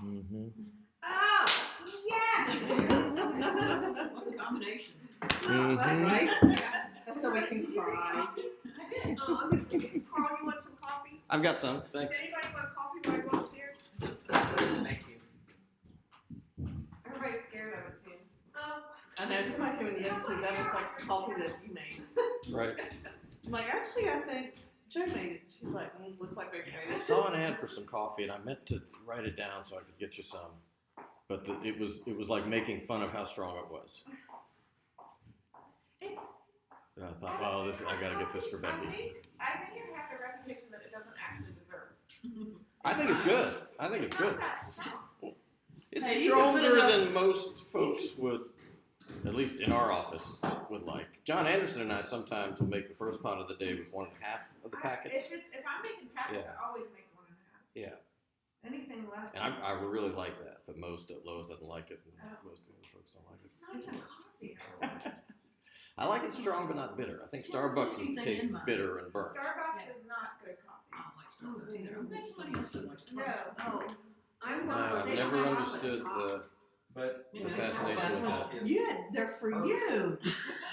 Mm-hmm. Oh, yes! What a combination. Mhm. Right? That's so we can cry. I did. Oh, I'm gonna give you, Carl, you want some coffee? I've got some, Does thanks. anybody want coffee while I go upstairs? Thank you. Everybody's scared of it too. I know somebody came in the other that looks like coffee that you made. Right. I'm like, actually, I think Joe made it. She's like, looks like baby I made it. saw an ad for some coffee, and I meant to write it down so I could get you some, but it was like making fun of how strong it was. It's. And I thought, well, I gotta get this for Becky. I think it has a reputation that it doesn't actually deserve. I think it's good. I think it's good. Not that strong. It's Hey, you can put stronger enough- than most folks would, at least in our office, would like. John Anderson and I sometimes will make the first pot of the day with 1.5 of the packets. If I'm making packets, Yeah. I always make 1.5. Yeah. Anything less. And I would really like that, but Lowe's doesn't like it, and Oh. most of the folks don't like it. It's not even coffee. I like it strong but not bitter. I think Starbucks tastes bitter and burnt. Starbucks is not good coffee. I don't like Starbucks either. I'm glad somebody else that likes No. Starbucks. Oh, I'm No, not. I've they never don't have understood chocolate the Yeah, fascination with that. Yeah, they're for you.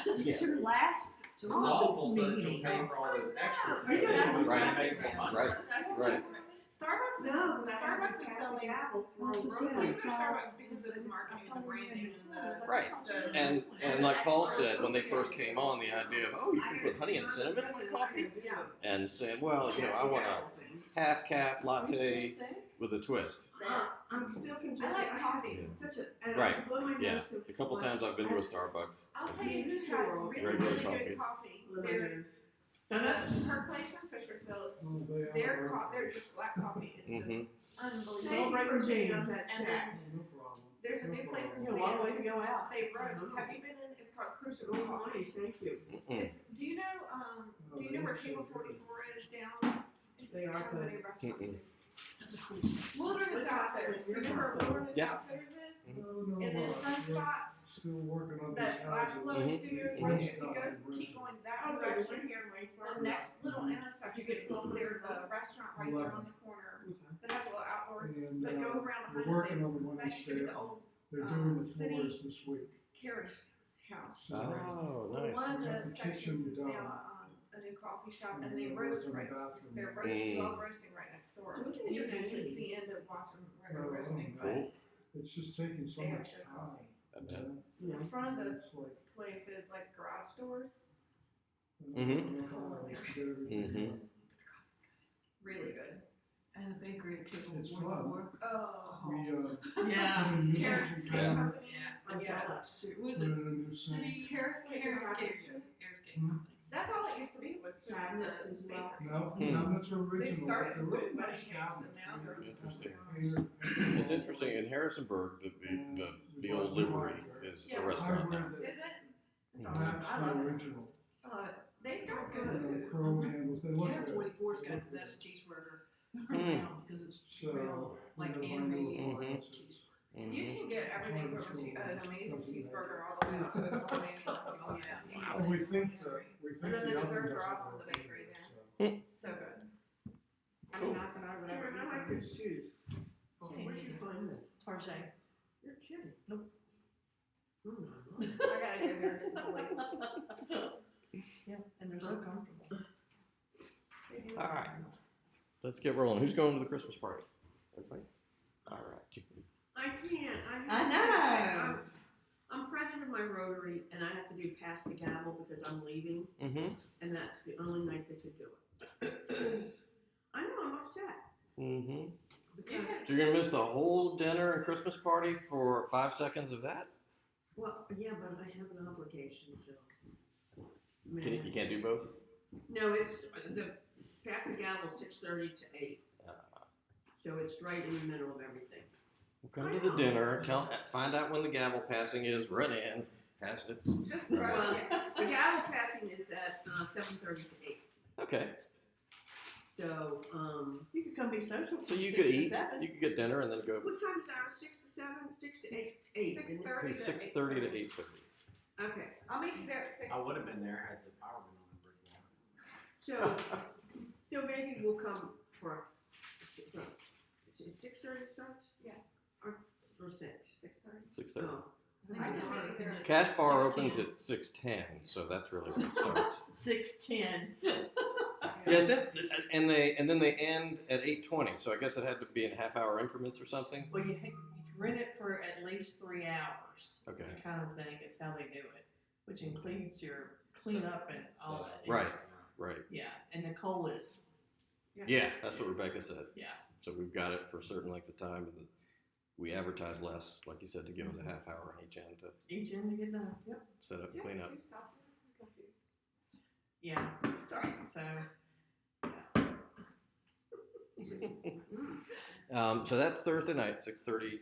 It's your last. So It's it's awful so that meeting. you'll pay for all this extra. Oh, things yeah. that we Right. can't make for money. Right. That's Right. exactly Starbucks is top. No, but I have Starbucks to is pass selling. the apple for That's a what Well, I they're road. saw. Starbucks because of the marketing and the branding and the. Right. the- And like Paul said, when they first came on, the idea of, oh, you can put honey and cinnamon in my coffee? Yeah. And saying, well, I want a half calf latte with a twist. I'm still convinced. I like have coffee. Such a, and Right. I blow my nose Yeah. so The couple much. times I've been to a Starbucks. I'll tell you who has really, Regular really coffee. good coffee. There's Donuts? her place in Fishersville. Oh, they are. Their just black coffee is Mhm. just unbelievable. Celebrate Thank you for being Gene. on that And chat. then No problem. there's a No new place in problem. You have a long way to go out. they roast. Have you been in? It's called Crucible Oh, Coffee. nice, thank you. Mm-mm. It's. Do you know? Do you know where Table 44 is down? It's They are kind of a good. new restaurant Mm-mm. too. That's a cool. Wilderness Outfitters. Do you know where Wilderness Yeah. Outfitters is? Oh, no, And then no, Sunspots. Still working on these That glass houses. blowing Mhm. studio. Mhm. If you go keep going that Oh, there's one direction. here in Waynesboro. The next little intersection, there's a restaurant right there on the corner that has a little outdoor. And, But go around we're behind working it. on the one That in used to be the Salem. old They're doing the city- floors this week. carriage house. So, Oh, nice. One of Got the the kitchen sections is done. now a new coffee shop, and and they we're roast working on right. the bathroom. They're now. roasting right next door. So what do And you you can do? actually see into watching where they're Oh, roasting. okay. But Cool. It's just taking so they have much good time. coffee. I bet. The front of the It's like, place is like garage doors. Mhm. It's cool in there. Mhm. Really good. And the bakery at Table It's 44. Oh. We, Yeah. put a new Harris kitchen Cake Yeah. counter, Company. Yeah. Oh, yeah. What is put it? in a new sink. City Harris Cake Harris Company. Cake. Harris Cake Hmm. Company. That's all it used to be was just Cabinets the as well. bakery. No, Hmm. cabinets are They original. started They're just really doing nice wedding cabinets, and now they're. Interesting. cabinets. It's interesting. In Harrisonburg, the old livery is Yeah. a restaurant now. Hardware Is it? It's Mhm. awesome. that's I the love it. original. I love it. They've got good And food. crow handles, they look Dinner good. 44's got the best cheeseburger Hmm. around because it's So, real, like you know, animated Mhm. cheeseburger. You Mhm. can get everything from an amazing cheeseburger all the way up to a gourmet. Oh, yeah. And we think the And then the oven desserts are doesn't off from work the bakery either, So good. I mean, not that I would ever. I like your shoes. Oh, Where did you find this? Tarjay. You're kidding. Nope. Oh, no, no. I gotta go there and get the place. Yeah, and they're so comfortable. All right. Let's get rolling. Who's going to the Christmas party? Everybody? All right. I can't. I know. I'm president of my Rotary, and I have to do pass the gavel because I'm leaving, Mm-hmm. and that's the only night they could do it. I know, I'm upset. Mm-hmm. Because, So you're gonna miss the whole dinner and Christmas party for 5 seconds of that? well, yeah, but I have an obligation, so. You can't do both? No, it's the pass the gavel 6:30 to 8, so it's right in the middle of everything. We'll come to the dinner, find out when the gavel passing is, run in, pass it. Just Well, right. the gavel passing is at 7:30 to 8, Okay. so You could come be social. So you 6 could to eat, 7. you could get dinner and then go what time is ours? 6 to 7, 6 to 8, 8. isn't it? 6:30 from 6:30 to 8:30. Okay, I'll meet you there at 6. I would have been there had the power been on the bridge. so maybe we'll come for 6:30 it starts. Yeah. Or 6? 6:30. Oh. I didn't think there- Cash bar 6:10. opens at 6:10, so that's really when it starts. 6:10. Yeah, it's it, and then they end at 8:20. So I guess it had to be in half-hour increments or something. Well, you rent it for at least 3 hours. Okay. I kind of think is how they do it, which includes your cleanup and all that. Right. It's- Right. Yeah, and Nicole is, Yeah, that's what Rebecca said. yeah. So we've got it for a certain length of time, and we advertise less, like you said, to give us a half hour on each end to Each end to get done. Yep. set up and Yeah, clean up. two stops. I'm confused. Yeah. Sorry. So So that's Thursday night, 6:30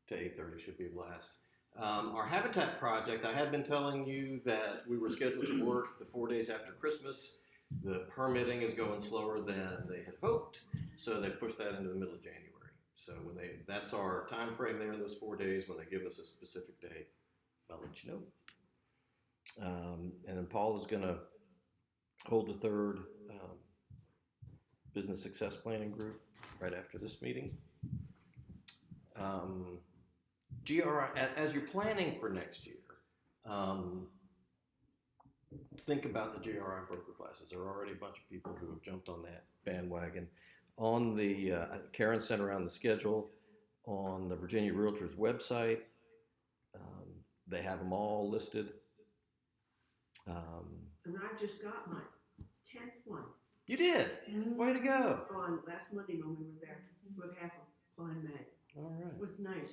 to 8:30 should be a blast. Our Habitat project, I had been telling you that we were scheduled to work the 4 days after Christmas. The permitting is going slower than they had hoped, so they pushed that into the middle of January. So that's our time frame there, those 4 days. When they give us a specific date, I'll let you know. And then Paul is going to hold the third business success planning group right after this meeting. GRI, as you're planning for next year, think about the GRI broker classes. There are already a bunch of people who have jumped on that bandwagon. On the, Karen sent around the schedule on the Virginia Realtors website. They have them all listed. And I just got my 10th one You did. Way to go. on last Monday when we were there with half of Klein May. All right. It was nice.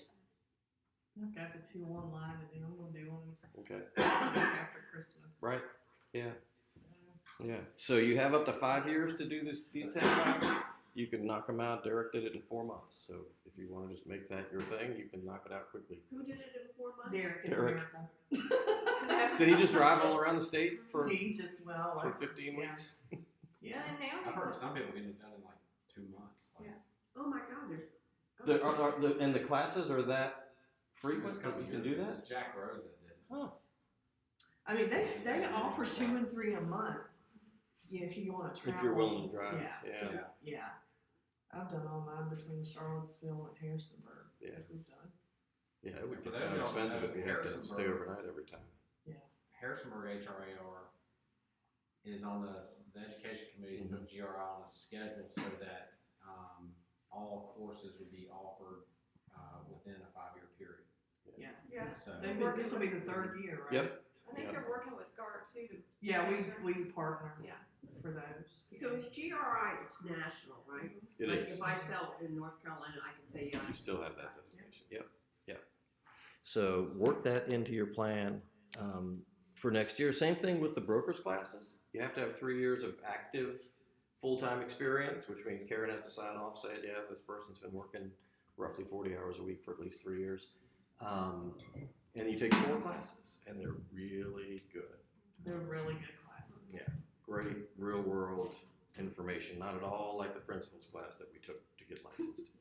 I've got the 2 online to do. I'm gonna do them Okay. after Christmas. Right. Yeah. Yeah. So you have up to 5 years to do these 10 classes. You can knock them out. Derek did it in 4 months. So if you want to just make that your thing, you can knock it out quickly. Who did it in 4 months? Derek, it's Derek. a miracle. Did he just drive all around the state for He just well for like, 15 yeah. weeks? Yeah. And then now I've heard some people getting it done in like 2 months. Like, Yeah. Oh my God, there's. And the classes are that frequent Just a couple that you can years do ago, that? it's Jack Rose that did it. Huh. I mean, they offer 2 and 3 a month. Yeah, if you want to travel. If you're willing to drive. Yeah. Yeah. Yeah. I've done all mine between Charlottesville and Harrisonburg. Yeah. that we've done. Yeah, it would For be those kind of y'all that expensive know, if you have to Harrisonburg- stay overnight every time. Harrisonburg HRAR is on the education committee to put GRI on a schedule so that all courses would be offered within a 5-year period. Yeah. Yeah. So This will be the 3rd year, right? Yep. I think they're working with Guard too. Yeah, we partner. Yeah. For those. So it's GRI, it's national, right? It Like is. if I sell in North Carolina, I can say, yeah. You still have that designation. Yep. Yep. So work that into your plan for next year. Same thing with the brokers classes. You have to have 3 years of active full-time experience, which means Karen has to sign off, say, yeah, this person's been working roughly 40 hours a week for at least 3 years. And you take 4 classes, and they're really good. They're really good classes. Great real-world information. Not at all like the principles class that we took to get licensed.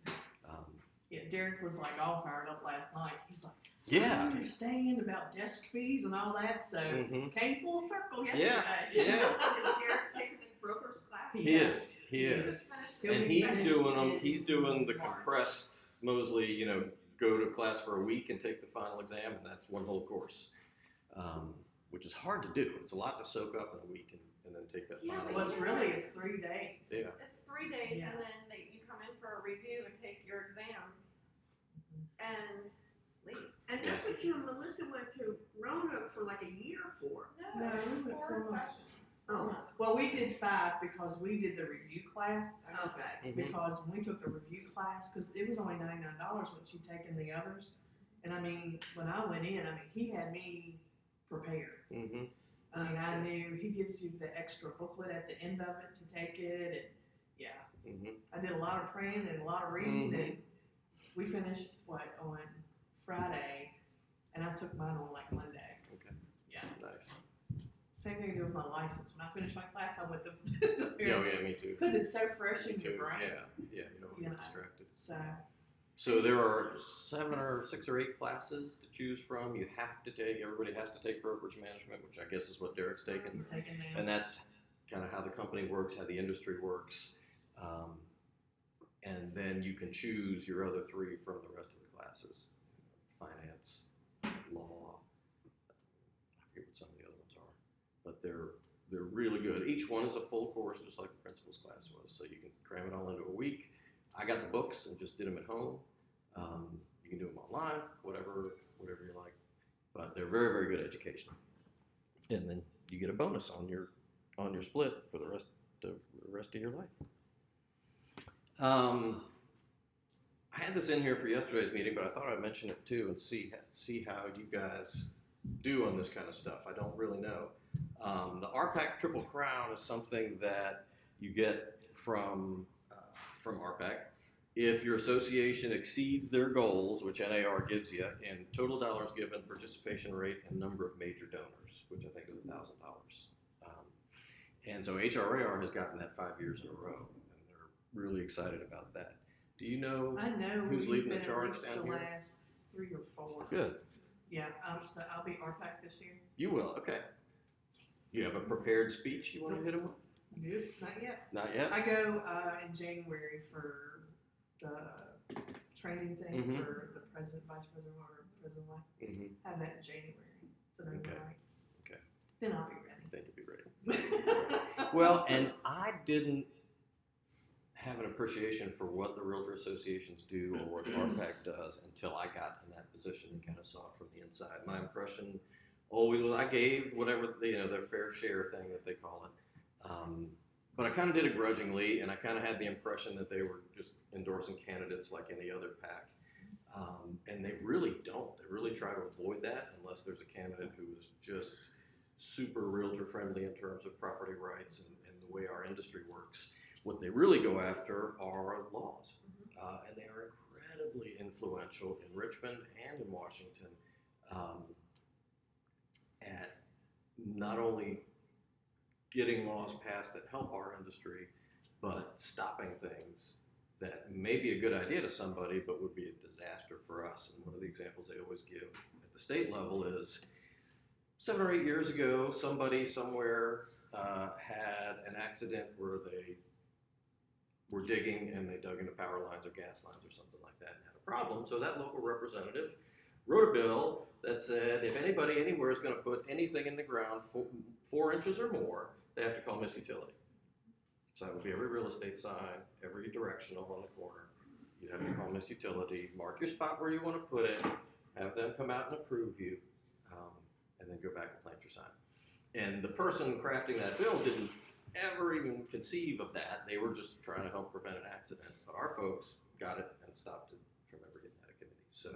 Yeah, Derek was like all fired up last night. He's like, Yeah. I understand about desk fees and all that. So Mhm. came full circle yesterday. Yeah. Is Derek taking the broker's class? He is. He is. Just finished He'll And be he's finished doing them. in He's doing the March. compressed Mosley. Go to class for a week and take the final exam, and that's one whole course, which is hard to do. It's a lot to soak up in a week and then take that Yeah, final. Well, exam. it's 3 days. Yeah. It's 3 days Yeah. and then you come in for a review and take your exam and leave. And that's what you and Melissa went to Roanoke for like a year for. No, it's we went 4 4 months. sessions. Oh. Well, we did 5 because we did the review class. Okay. Mhm. Because when we took the review class, because it was only $99 once you taken the others. And I mean, when I went in, he had me prepared. Mhm. I mean, I knew he gives you the extra booklet at the end of it to take it, and yeah, Mhm. I did a lot of praying and a lot of reading, Mhm. and we finished on Friday, and I took mine on like Monday. Okay. Yeah, Nice. same thing to do with my license. When I finished my class, I went to Yeah. Yeah. Me too. because it's so fresh Me in your too. brain. Yeah. Yeah. You don't want to You get know. distracted. So So there are 6 or 8 classes to choose from. You have to take. Everybody has to take brokerage management, which I guess is what Derek's taking. he's taking them. And that's kind of how the company works, how the industry works. And then you can choose your other 3 from the rest of the classes, finance, law. I forget what some of the other ones are, but they're really good. Each one is a full course, just like the principal's class was, so you can cram it all into a week. I got the books and just did them at home. You can do them online, whatever you like, but they're very, very good education. And then you get a bonus on your split for the rest of your life. I had this in here for yesterday's meeting, but I thought I'd mention it too and see how you guys do on this kind of stuff. I don't really know. The RPAC Triple Crown is something that you get from RPAC if your association exceeds their goals, which NAR gives you, in total dollars given, participation rate, and number of major donors, which I think is $1,000. And so HRAR has gotten that 5 years in a row, and they're really excited about that. Do you know? I know Who's we've leading the been at charge least down the here? last 3 or 4. Good. Yeah, so I'll be RPAC this year. You will. Okay. You have a prepared speech you want to hit them with? Nope, not yet. Not yet. I go in January for the training thing Mhm. for the president, vice president, or president-elect. Mm-hmm. Have that in January. So then Okay. right. Okay. Then I'll be ready. Then you'll be ready. Well, and I didn't have an appreciation for what the realtor associations do or what RPAC does until I got in that position and kind of saw it from the inside. My impression always was I gave whatever their fair share thing that they call it, but I kind of did it grudgingly, and I kind of had the impression that they were just endorsing candidates like any other PAC, and they really don't. They really try to avoid that unless there's a candidate who is just super realtor friendly in terms of property rights and the way our industry works. What they really go after are laws, and they are incredibly influential in Richmond and in Washington at not only getting laws passed that help our industry, but stopping things that may be a good idea to somebody, but would be a disaster for us. And one of the examples they always give at the state level is 7 or 8 years ago, somebody somewhere had an accident where they were digging and they dug into power lines or gas lines or something like that and had a problem. So that local representative wrote a bill that said if anybody anywhere is going to put anything in the ground 4 inches or more, they have to call Miss Utility. So that would be every real estate sign, every directional on the corner. You'd have to call Miss Utility, mark your spot where you want to put it, have them come out and approve you, and then go back and plant your sign. And the person crafting that bill didn't ever even conceive of that. They were just trying to help prevent an accident. But our folks got it and stopped it from ever getting out of committee. So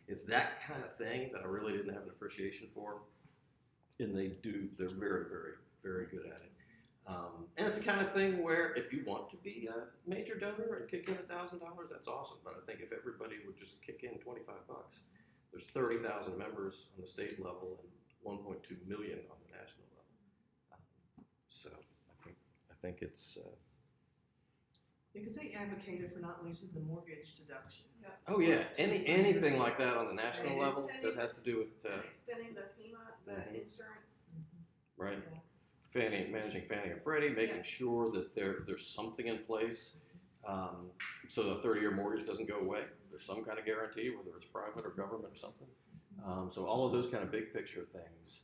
it's that kind of thing that I really didn't have an appreciation for. And they're very, very, very good at it. And it's the kind of thing where if you want to be a major donor and kick in $1,000, that's awesome. But I think if everybody would just kick in $25, there's 30,000 members on the state level and 1.2 million on the national level. So I think it's. Because they advocated for not losing the mortgage deduction. Oh yeah, anything like that on the national And level extending- that has to do with And extending the FEMA, the Mhm. insurance. right, Yeah. managing Fannie and Freddie, making Yeah. sure that there's something in place, so the 30-year mortgage doesn't go away. There's some kind of guarantee, whether it's private or government or something. So all of those kind of big picture things.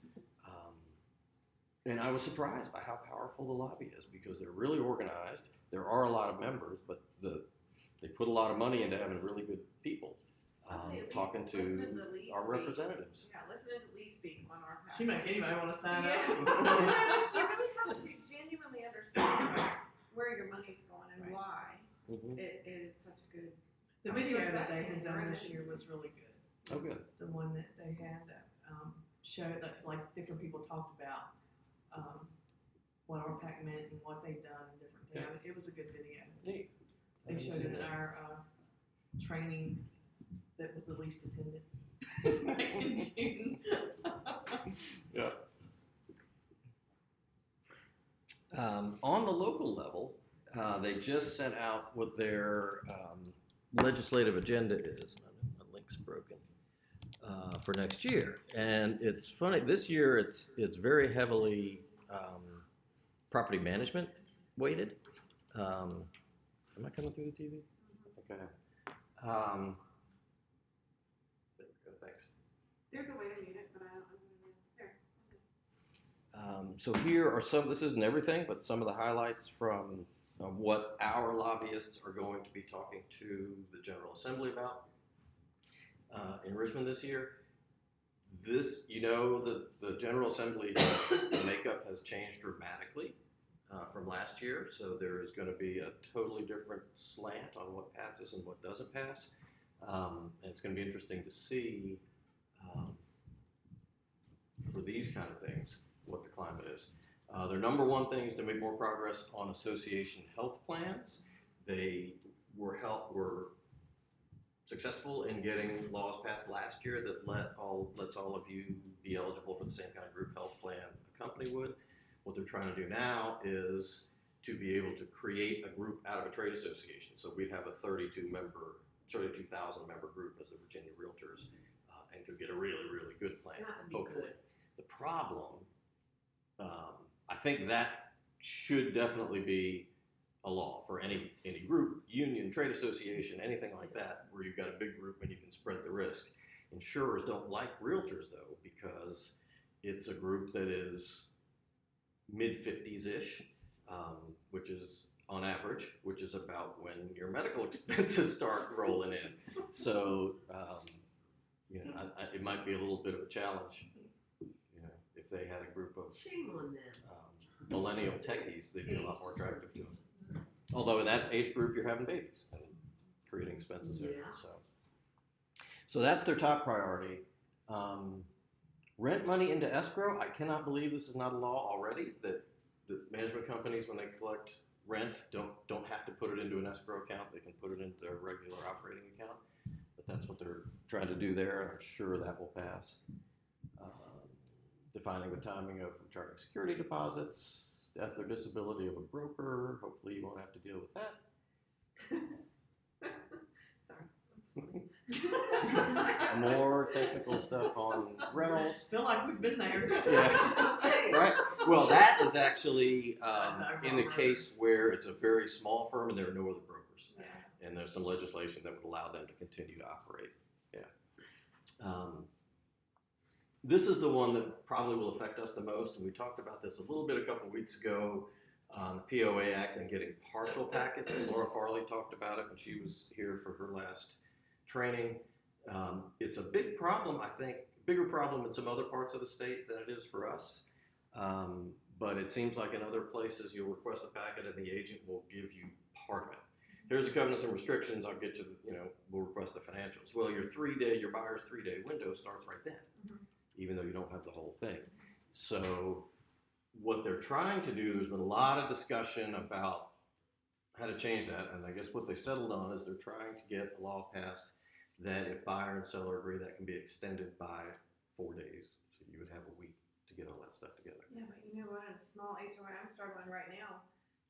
And I was surprised by how powerful the lobby is because they're really organized. There are a lot of members, but they put a lot of money into having really good people I'll tell you, talking listening to to Lee our speak. representatives. Yeah, listening to Lee speak on our She make anybody want to sign Yeah. up. No, she really helps you genuinely understand where your money's going and Right. why Mhm. it is such a good. The I'm video doing that they best had in done the this room. year was really good. Oh, good. The one that they had that showed that like different people talked about what RPAC meant and what they'd done and different things. Yeah. It was a good video. Neat. I They haven't showed seen it in that. our training that was the least attended back in June. Yeah. On the local level, they just sent out what their legislative agenda is. I know my link's broken for next year, and it's funny. This year, it's very heavily property management weighted. Am I coming through the TV? I think I am. Thanks. There's a way to mute it, but I don't know what it is. There. So here are some, this isn't everything, but some of the highlights from what our lobbyists are going to be talking to the General Assembly about in Richmond this year. This, the General Assembly makeup has changed dramatically from last year, so there is going to be a totally different slant on what passes and what doesn't pass. And it's going to be interesting to see for these kind of things what the climate is. Their number one thing is to make more progress on association health plans. They were successful in getting laws passed last year that lets all of you be eligible for the same kind of group health plan a company would. What they're trying to do now is to be able to create a group out of a trade association. So we'd have a 32,000 member group as the Virginia Realtors, and could get a really, really good plan, That would be hopefully. good. The problem, I think that should definitely be a law for any group, union, trade association, anything like that, where you've got a big group and you can spread the risk. Insurers don't like realtors though, because it's a group that is mid-50s-ish, which is on average, which is about when your medical expenses start rolling in. So, it might be a little bit of a challenge, if they had a group of Shame on them. millennial techies, they'd be a lot more attractive to them. Although in that age group, you're having babies and creating expenses there. Yeah. So that's their top priority. Rent money into escrow. I cannot believe this is not a law already, that management companies, when they collect rent, don't have to put it into an escrow account. They can put it into their regular operating account. But that's what they're trying to do there, and I'm sure that will pass. Defining the timing of returning security deposits, death or disability of a broker. Hopefully you won't have to deal with that. Sorry. More technical stuff on rentals. Feel like we've been there. Yeah. Right. Well, that is actually in the case where it's a very small firm and there are no other brokers. Yeah. And there's some legislation that would allow them to continue to operate. Yeah. This is the one that probably will affect us the most, and we talked about this a little bit a couple of weeks ago on the POA Act and getting partial packets. Laura Farley talked about it when she was here for her last training. It's a big problem, I think, bigger problem in some other parts of the state than it is for us. But it seems like in other places you'll request a packet and the agent will give you part of it. Here's the covenants and restrictions. I'll get to we'll request the financials. Well, your buyer's 3-day window starts right then, even though you don't have the whole thing. So what they're trying to do, there's been a lot of discussion about how to change that, and I guess what they settled on is they're trying to get a law passed that if buyer and seller agree, that can be extended by 4 days. So you would have a week to get all that stuff together. Yeah, but you know what? In a small HOA, I'm struggling right now.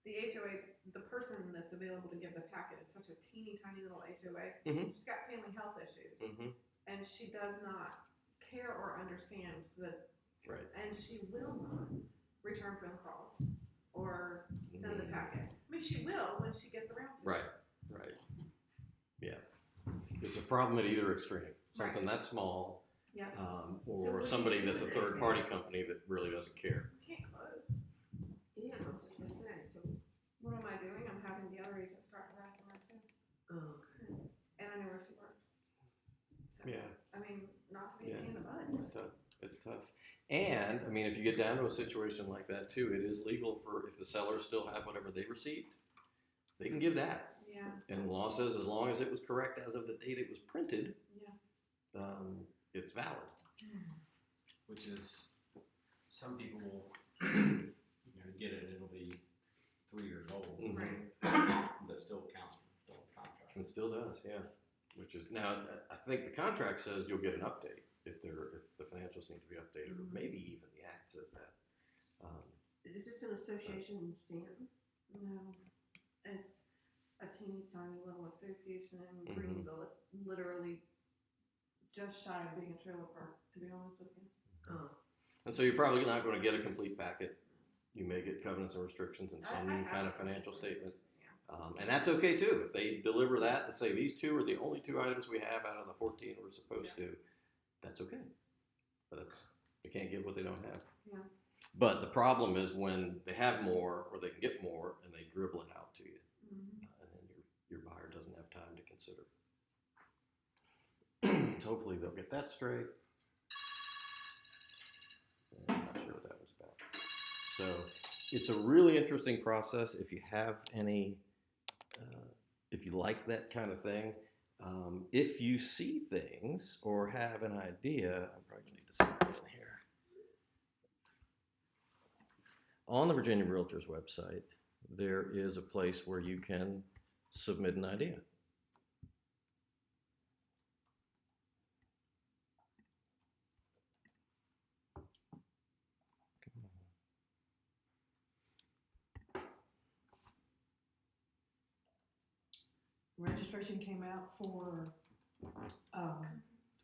The HOA, the person that's available to give the packet is such a teeny tiny little HOA. Mhm. She's got family health issues, and she does not care or understand that, Right. and she will not return phone calls or send the packet. I mean, she will when she gets around to it. Right. Yeah. It's a problem at either extreme. Something that small, Yes. or somebody that's a third-party company that really doesn't care. You can't close. Yeah, I was just gonna say, so, What am I doing? I'm having the other agent start harassing her too. okay. And I know where she works. So, Yeah. I mean, not to be a Yeah. pain in the butt. It's tough. It's tough. And, I mean, if you get down to a situation like that too, it is legal for, if the sellers still have whatever they received, they can give that. Yeah, And the law says as long as it was correct as of the date it was printed, yeah. it's valid. Which is, some people will, get it and it'll be 3 years old, Mhm. Right. that still counts for the contract. It still does, yeah. Which is, now, I think the contract says you'll get an update if the financials need to be updated, or maybe even the act says that. Is this an association in Stanton? No, it's a teeny tiny little association in Mhm. Greenville. It's literally just shy of being a trailer park, to be honest with you. Oh, And so you're probably not going to get a complete packet. You may get covenants and restrictions and some I have kind of it. financial statement. Yeah. And that's okay too. If they deliver that and say these two are the only 2 items we have out of the 14 we're supposed to, that's okay. But they can't give what they don't have. Yeah. But the problem is when they have more or they can get more and they dribble it out to you, Mhm. and then your buyer doesn't have time to consider. So hopefully they'll get that straight. I'm not sure what that was about. So it's a really interesting process. If you have any, if you like that kind of thing, if you see things or have an idea, I probably need to sign in here. On the Virginia Realtors website, there is a place where you can submit an idea. Registration came out for,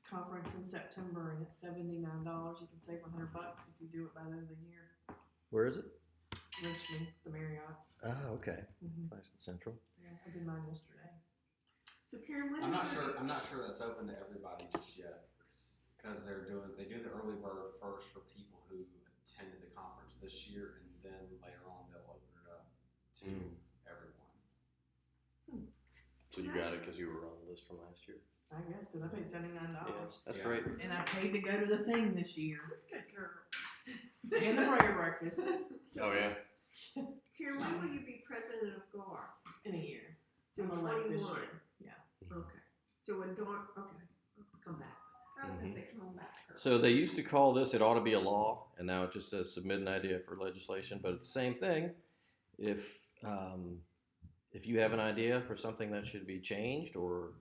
conference in September, and it's $79. You can save $100 if you do it by the end of the year. Where is it? Richmond, the Marriott. Ah, okay. Mm-hmm. Nice and central. Yeah, I did mine yesterday. So Karen, when I'm not are sure. you- I'm not sure that's open to everybody just yet, because they do the early bird first for people who attended the conference this year, and then later on they'll open it up to everyone. So you got it because you were on the list from last year. I guess, because I paid $79. That's Yeah. great. And I paid to go to the thing this year. Good girl. And the prayer breakfast Oh yeah. Karen, when will you be president of GAR? in a year. So I'm elect this 21. year. Yeah. Okay. So when Dawn, okay, come back. I was gonna say, come on back. Girl. So they used to call this "It ought to be a law," and now it just says "Submit an idea for legislation." But it's the same thing. If you have an idea for something that should be changed or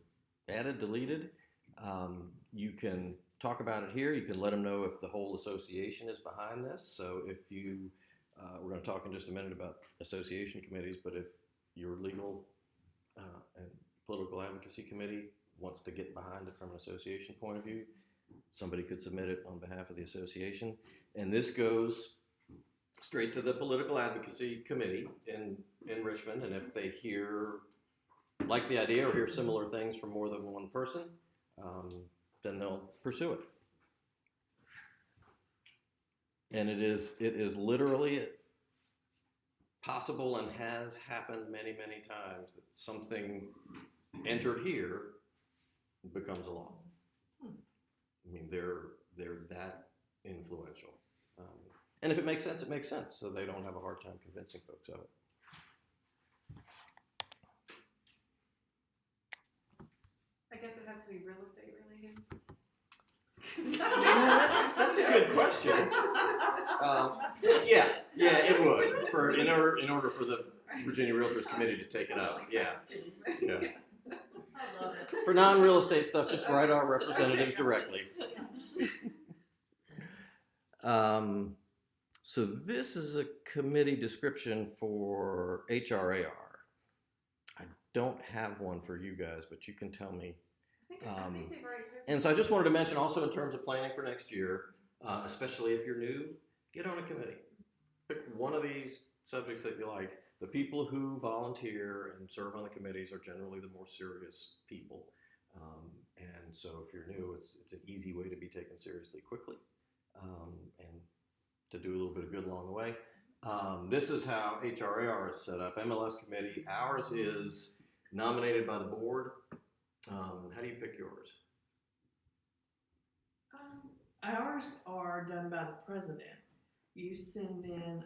added, deleted, you can talk about it here. You can let them know if the whole association is behind this. So if you, we're going to talk in just a minute about association committees, but if your legal and political advocacy committee wants to get behind it from an association point of view, somebody could submit it on behalf of the association. And this goes straight to the political advocacy committee in Richmond. And if they like the idea or hear similar things from more than one person, then they'll pursue it. And it is literally possible and has happened many, many times that something entered here becomes a law. I mean, they're that influential. And if it makes sense, it makes sense. So they don't have a hard time convincing folks of it. I guess it has to be real estate related. That's a good question. Yeah, it would. In order for the Virginia Realtors Committee to take it up. Yeah. I love it. For non-real estate stuff, just write our representatives directly. So this is a committee description for HRAR. I don't have one for you guys, but you can tell me. I think they've already. And so I just wanted to mention also in terms of planning for next year, especially if you're new, get on a committee. Pick one of these subjects that you like. The people who volunteer and serve on the committees are generally the more serious people. And so if you're new, it's an easy way to be taken seriously quickly and to do a little bit of good along the way. This is how HRAR is set up. MLS committee. Ours is nominated by the board. How do you pick yours? Ours are done by the president. You send in,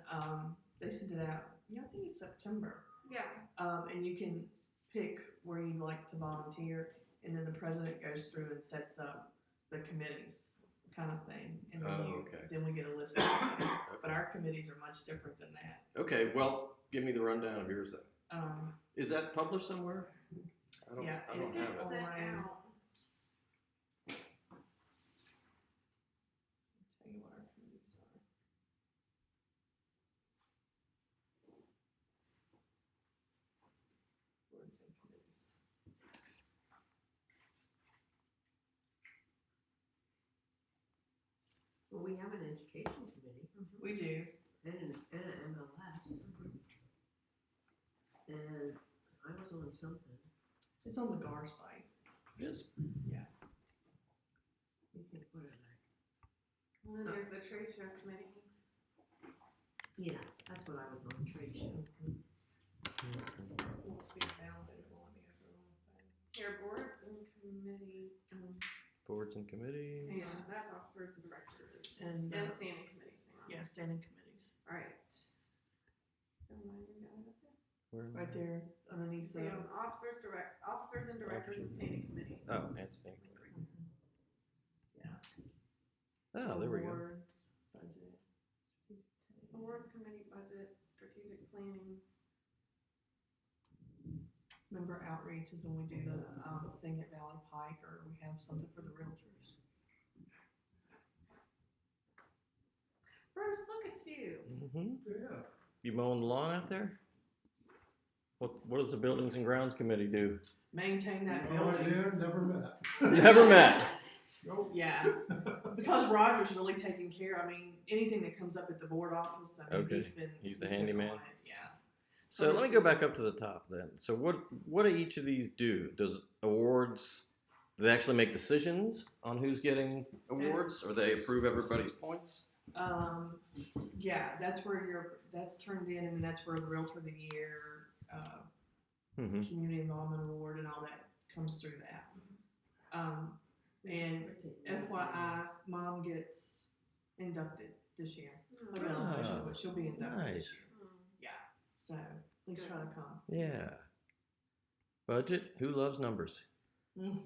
they send it out, I think it's September. Yeah. And you can pick where you'd like to volunteer, and then the president goes through and sets up the committees, kind of thing. And then, Okay. then we get a list of them. But our committees are much different than that. Okay, well, give me the rundown of yours then. Is that published somewhere? I don't Yeah, have It's it. sent online. out. I'll tell you what our committees are. Boards and committees. Well, we have an education committee We do. and an MLS. And I was on something. It's on the GAR site. Yes. What are they? And then there's the trade show committee. Yeah, that's what I was on, trade show. Won't speak now, but it won't be over the whole thing. Here, boards and committee, Boards and committees. yeah, that's officers and directors. And, And standing committees, hang on. yeah, standing committees, Alright. Never mind, you got it up there. Where? right there underneath So you the. have officers and directors and standing committees. Oh, and standing. Yeah. Oh, there we go. Awards, budget. Awards committee, budget, strategic planning. Member outreach is when we do the, thing at Valley Pike, or we have something for the realtors. Bruce, look at you. Mm-hmm. Yeah. You mowing the lawn out there? What does the Buildings and Grounds Committee do? Maintain that No building. idea, never met. Never met. Nope. Yeah, because Roger's really taking care, I mean, anything that comes up at the board office, I mean, Okay. He's the been handyman. on it, yeah. So let me go back up to the top then. So what do each of these do? Does awards, do they actually make decisions on who's getting awards, or they approve everybody's points? Yeah, that's where that's turned in, and then that's where the Realtor of the Year, Mm-hmm. Community Involvement Award and all that comes through that. And FYI, Mom gets inducted this year. Look at all Ah, but she'll be inducted this nice. year. Yeah, so please try to come. Yeah. Budget? Who loves numbers? Mm.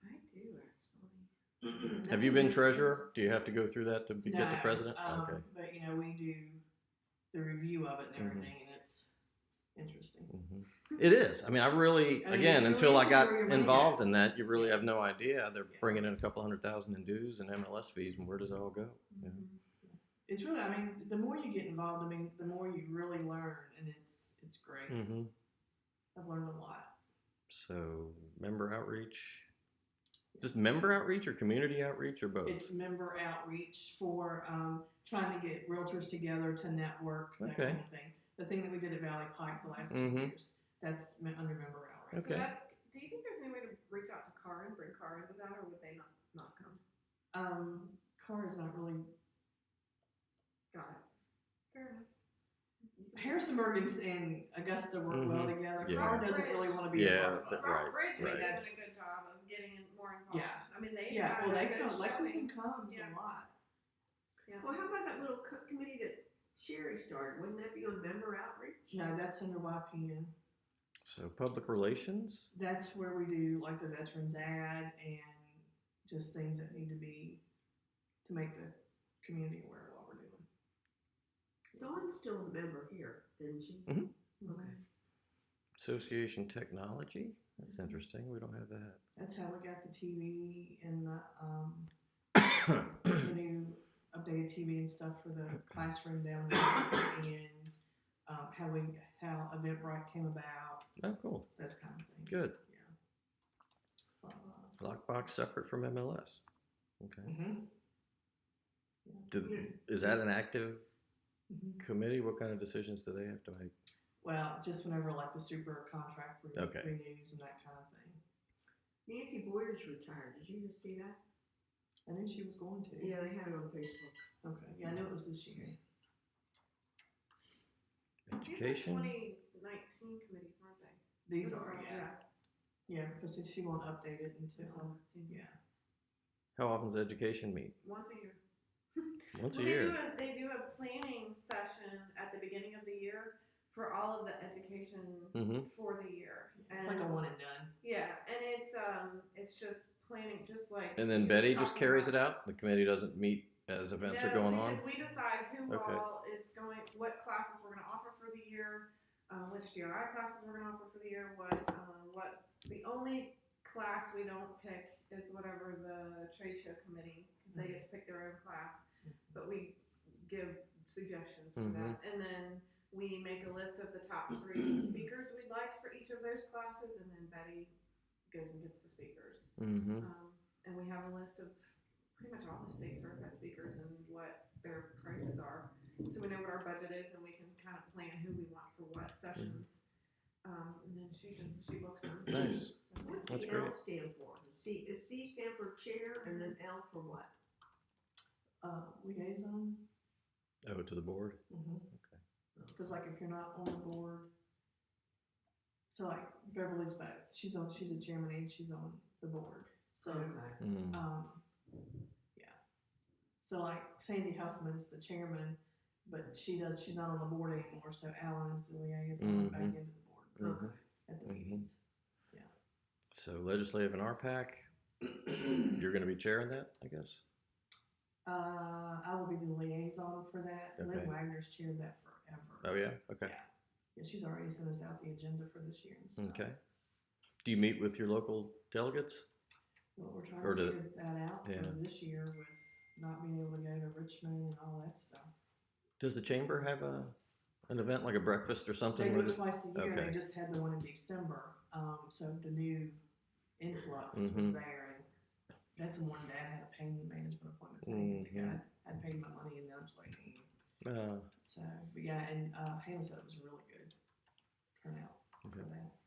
I do actually. Have you been treasurer? Do you have to go through that to get the No, president? Okay. But you know, we do the review of it and Mhm. everything, and it's interesting. Mhm. It is. I mean, I really, I mean, again, it's until really I got where your money involved goes. in that, you really have no idea. They're Yeah. bringing in a couple $100,000 in dues and MLS fees, and where does it all go? Yeah. It's really, I mean, the more you get involved, I mean, the more you really learn, and it's great. Mm-hmm. I've learned a lot. So, member outreach. Just member outreach or community outreach or both? It's member outreach for trying to get realtors together to network, that Okay. kind of thing. The thing that we did at Valley Pike the last Mhm. 2 years, that's under member outreach. Okay. So that's, do you think there's any way to reach out to Carr and bring Carr into that, or would they not come? Carr is not really. Got it. Fair enough. Harrisonburg and Augusta work well Mhm. together. Yeah. Carr doesn't really want to be Yeah, a part of that- us. right, Bridge is right. doing a That's- good job of getting more involved. Yeah. I mean, they. Yeah, well, had they a good come. Lexington showing. comes Yeah. a lot. Yeah. Well, how about that little committee that Sherry started? Wouldn't that be on member outreach? No, that's under YPN. So, public relations? That's where we do like the veterans ad and just things that need to be to make the community aware of what we're doing. Dawn's still a member here, isn't she? Mhm. Okay. Association technology? That's interesting. We don't have that. That's how we got the TV and the new updated TV and stuff for the classroom down there, and how Eventbrite came about, Oh, cool. those kind of things. Good. Yeah. Lockbox separate from MLS. Okay. Mhm. Is that an active Mhm. committee? What kind of decisions do they have to make? Well, just whenever like the super contract Okay. renews and that kind of thing. Nancy Boyer's retired. Did you just see that? I knew she was going to. Yeah, they had it on Facebook. Okay. Yeah, I knew it was this year. Education? 2019 committees, weren't they? These Those are, all- yeah. Yeah, because she won't update it until, yeah. How often does education meet? Once a year. Once a Well, year. They do a planning session at the beginning of the year for all of the education Mm-hmm. for the year. It's like a one and done. Yeah, and it's just planning, just like. And then you Betty were just talking carries about. it out? The committee doesn't meet as events are going on? Because we decide who Okay. all is going, what classes we're gonna offer for the year, which GRI classes we're gonna offer for the year, the only class we don't pick is whatever the trade show committee, because they get to pick their own class, but we give suggestions for that. And then we make a list of the top 3 speakers we'd like for each of those classes, and then Betty goes and gets the speakers. Mm-hmm. And we have a list of pretty much all the state certified speakers and what their prices are. So we know what our budget is, and we can kind of plan who we want for what sessions. And then she books them. Nice. So, What's That's the great. L stand for? The Is C stand for chair and then L for what? Liaison. Oh, to the board? Cause like if you're not on the board, so like Beverly's both, she's a chairman and she's on the board, so, Okay. Mm. yeah. So like Sandy Huffman's the chairman, but she's not on the board anymore, so Alan is the liaison back Mhm. into the board Okay. at the Mhm. meetings. So legislative and RPAC, you're gonna be chairing that, I guess? I will be the liaison for that. Okay. Lynn Wagner's chaired that forever. Oh, yeah? Okay. Yeah. Yeah, she's already sent us out the agenda for this year and stuff. Okay. Do you meet with your local delegates? Well, we're trying Or to do- figure that out yeah. for this year with not being able to go to Richmond and all that stuff. Does the chamber have an event like a breakfast or something? They do with it it? twice a year, and Okay. they just had the one in December, so the new influx Mhm. was there, and that's the one Dad had a pain management appointment, so I needed to go. Mhm. I paid my money and then I was waiting. Uh, So, but yeah, and Hannah said it was really good turnout for Okay. that.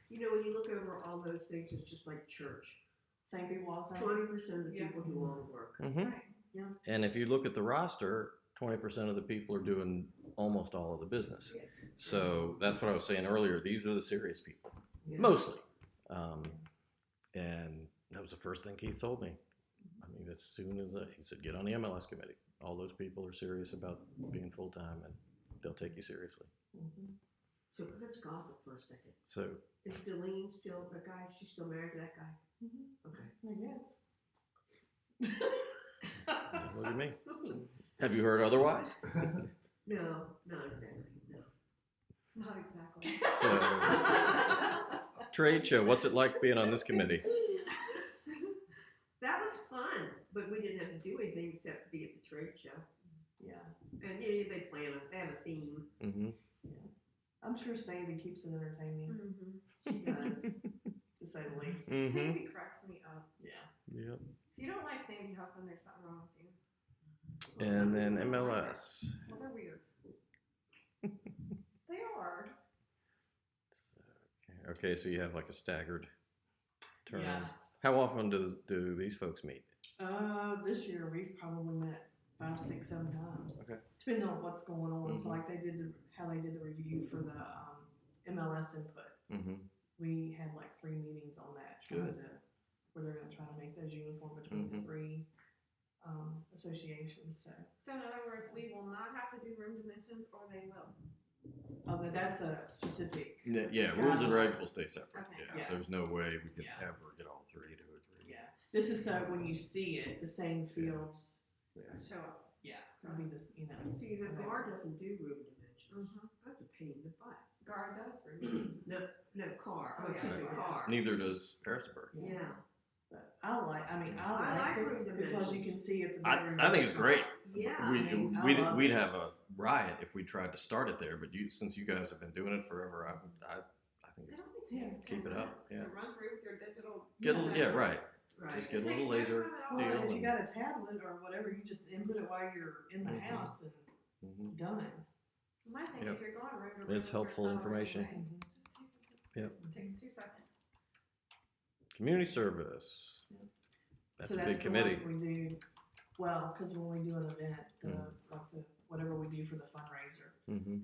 You know, when you look over all those things, it's just like church. Same people all the time. 20% of the Yeah. people do all the work. mhm. Right. And if you look at the roster, 20% of the people are doing almost all of the business. Yeah. So that's what I was saying earlier. These are the serious people, Yeah. mostly. And that was the first thing Keith told me. I mean, as soon as he said, get on the MLS committee. All those people are serious about being full time, and they'll take you seriously. Mhm. So let's gossip for a second. So Is Delene still the guy? She's still married to that guy? Mhm. Okay. I guess. look at me. Have you heard otherwise? No, not exactly. No. Not exactly. So trade show. What's it like being on this committee? That was fun, but we didn't have to do anything except be at the trade show. Yeah, And yeah, they plan it. They have a theme. Mm-hmm. I'm sure Sandy keeps it entertaining, Mm-hmm. She does. to say the least. Mm-hmm. Sandy cracks me up. Yeah. Yep. If you don't like Sandy Huffman, there's something wrong with you. And then MLS. Well, they're weird. They are. Okay, so you have like a staggered term. Yeah. How often do these folks meet? This year we've probably met 5, 6, 7 times. Okay. Depends on what's going on. So Mhm. like how they did the review for the MLS input. Mm-hmm. We had like 3 meetings on that, trying Good. to where they're gonna try to make those uniform between the Mhm. 3 associations. So, So in other words, we will not have to do room dimensions, or they will. but that's a specific. Yeah, rules and regs will stay separate. Okay. Yeah, Yeah. there's no way we could Yeah. ever get all 3 to agree. Yeah, this is so when you see it, the same fields. Show up. Yeah, it'll be the See, the guard doesn't do room dimensions. Mm-hmm. That's a pain in the butt. Guard does room. No, car. Oh, Oh, excuse me, yeah. car. Neither does Harrisburg. Yeah. But I like I it like room because you dimensions. can see if the I bedroom think is it's great. small. Yeah. I mean, I We'd love we'd it. have a riot if we tried to start it there, but since you guys have been doing it forever, I think It it's only Yeah. takes Keep 10 it up, minutes yeah. to run through with your digital. get a, yeah, right. Right. Just get a It little takes no laser time at all. Well, deal if you and- got a tablet or whatever, you just input it while you're in the Mhm. house and Mhm. done. My thing Yep. is you're going room to room. It's with your helpful phone information. anyway. Mhm. Just Yep. it takes 2 seconds. Community service. Yeah. That's So a that's big the committee. one we do, well, because when we do an event, Mhm. like whatever we do for the fundraiser, Mm-hmm.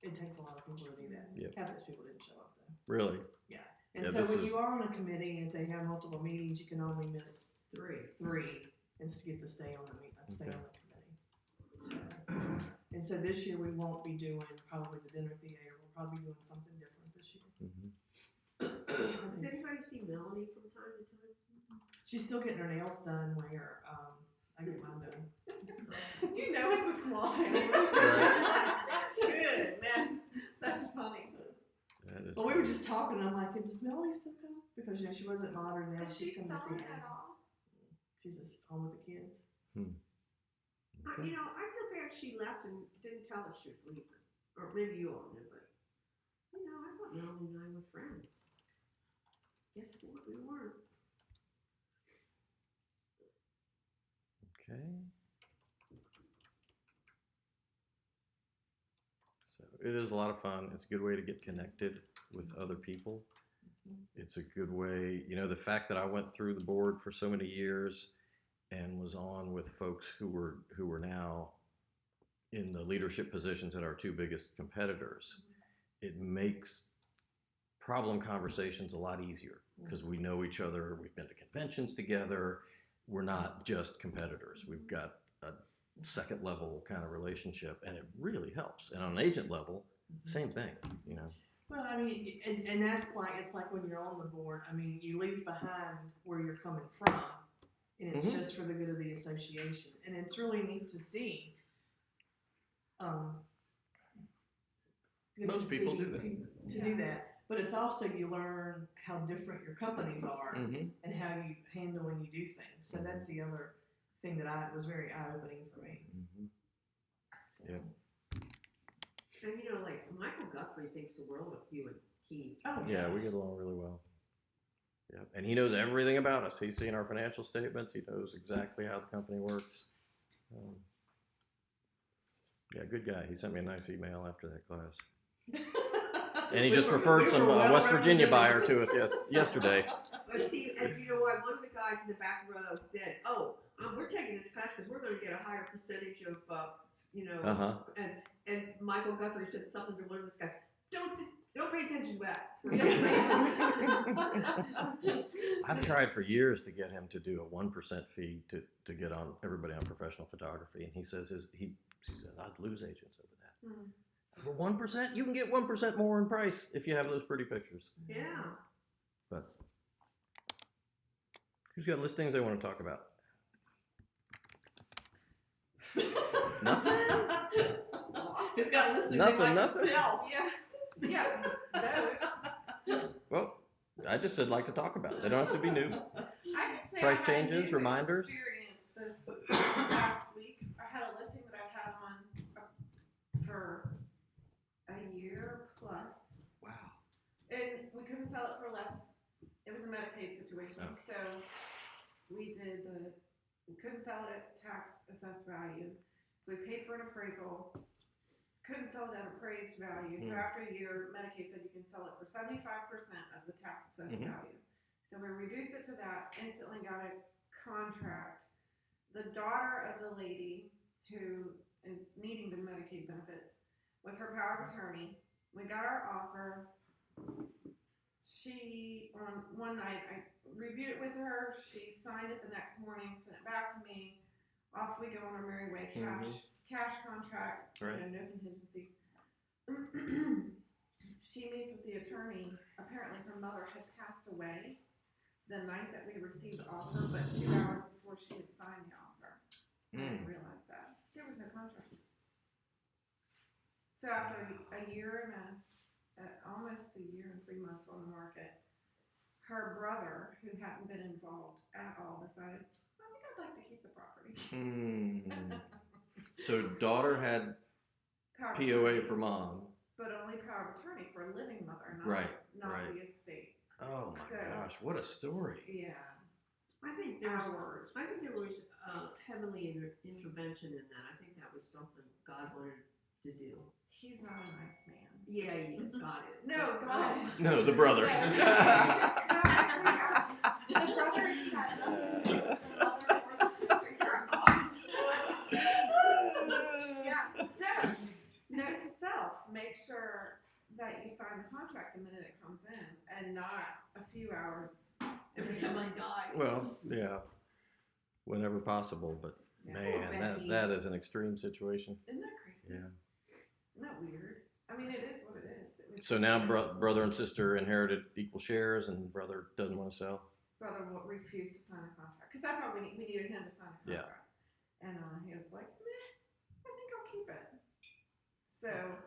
it takes a lot of people to do that. Yep. Half those people didn't show up though. Really? And Yeah, so this when is- you are on a committee and if they have multiple meetings, you can only miss 3. 3 and get to stay on the stay Okay. on the committee. And so this year we won't be doing probably the dinner theater. We'll probably be doing something different this year. Mm-hmm. Does anybody see Melanie from time to time? She's still getting her nails done where I get mine done. You know it's a small town. Good, that's funny. That is. But we were just talking. I'm like, does Melanie still come? Because she wasn't modern now. Is She's she coming to see selling Annie. at all? She's just home with the kids. Okay. You know, I feel bad she left and didn't tell us she was leaving. Or maybe you all knew, but, you know, I thought Melanie and I were friends. Guess what? We weren't. Okay. So it is a lot of fun. It's a good way to get connected with other people. It's a good way, the fact that I went through the board for so many years and was on with folks who were now in the leadership positions at our two biggest competitors, it makes problem conversations a lot easier because we know each other, we've been to conventions together, we're not just competitors. We've got a second level kind of relationship, and it really helps. And on an agent level, same thing, Well, I mean, and that's like, it's like when you're on the board, I mean, you leave behind where you're coming from, and it's Mhm. just for the good of the association, and it's really neat to see. Good Most to people see do that. To do that, but it's also you learn how different your companies are Mm-hmm. and how you handle when you do things. So that's the other thing that was very eye-opening for me. Mm-hmm. Yeah. And like Michael Guthrie thinks the world of you and Keith. Oh Yeah, we get along really well. Yeah, and he knows everything about us. He's seen our financial statements. He knows exactly how the company works. Yeah, good guy. He sent me a nice email after that class. And he just referred some West Virginia buyer to us yesterday. But see, and you know what? One of the guys in the back row said, "Oh, we're taking this class because we're going to get a higher percentage of, Uh-huh. And Michael Guthrie said something to one of those guys. Don't pay attention to that. I've tried for years to get him to do a 1% fee to get on everybody on professional photography, and he says he says I'd lose agents over that. For 1%, you can get 1% more in price if you have those pretty pictures. Yeah. But who's got listings they want to talk about? It's got listening. Nothing. Sell. Yeah, those. Well, I just said like to talk about it. They don't have to be new. I can say Price I had a changes, new reminders? Experience this last week. I had a listing that I've had on for a year plus, Wow. and we couldn't sell it for less. It was a Medicaid situation, Oh. so we couldn't sell it at tax assessed value. So we paid for an appraisal. Couldn't sell it at appraised value. So after a year, Medicaid said you can sell it for 75% of the tax assessed value. So we reduced it to that, instantly got a contract. The daughter of the lady who is needing the Medicaid benefits was her power of attorney. We got our offer. She, on one night, I reviewed it with her. She signed it the next morning, sent it back to me. Off we go on our merry way. Cash contract, Right. no contingencies. She meets with the attorney. Apparently her mother had passed away the night that we received the offer, but 2 hours before she had signed the offer. I didn't realize that. There was no contract. So after a year and almost a year and 3 months on the market, her brother, who hadn't been involved at all, decided, I think I'd like to keep the property. So daughter had Power of POA attorney, for mom. but only power of attorney for a living mother, not, Right, not right. the estate. Oh my So- gosh, what a story. Yeah. I think there was Hours. heavily intervention in that. I think that was something God wanted to do. He's not a nice man. Yeah, God is. No, God is. No, the brother. No, actually, the brother had nothing to do with the mother or the sister. You're off. Yeah, so, note to self, make sure that you sign the contract the minute it comes in and not a few hours. If somebody dies. Well, yeah, whenever possible, but Yeah. man, Becky. that is an extreme situation. Isn't that crazy? Yeah. Isn't that weird? I mean, it is what it is. It was So just now that brother and sister inherited equal shares, and brother doesn't want to sell. brother will refuse to sign the contract because that's all we needed him to sign the Yeah. contract. And he was like, meh, I think I'll keep it. So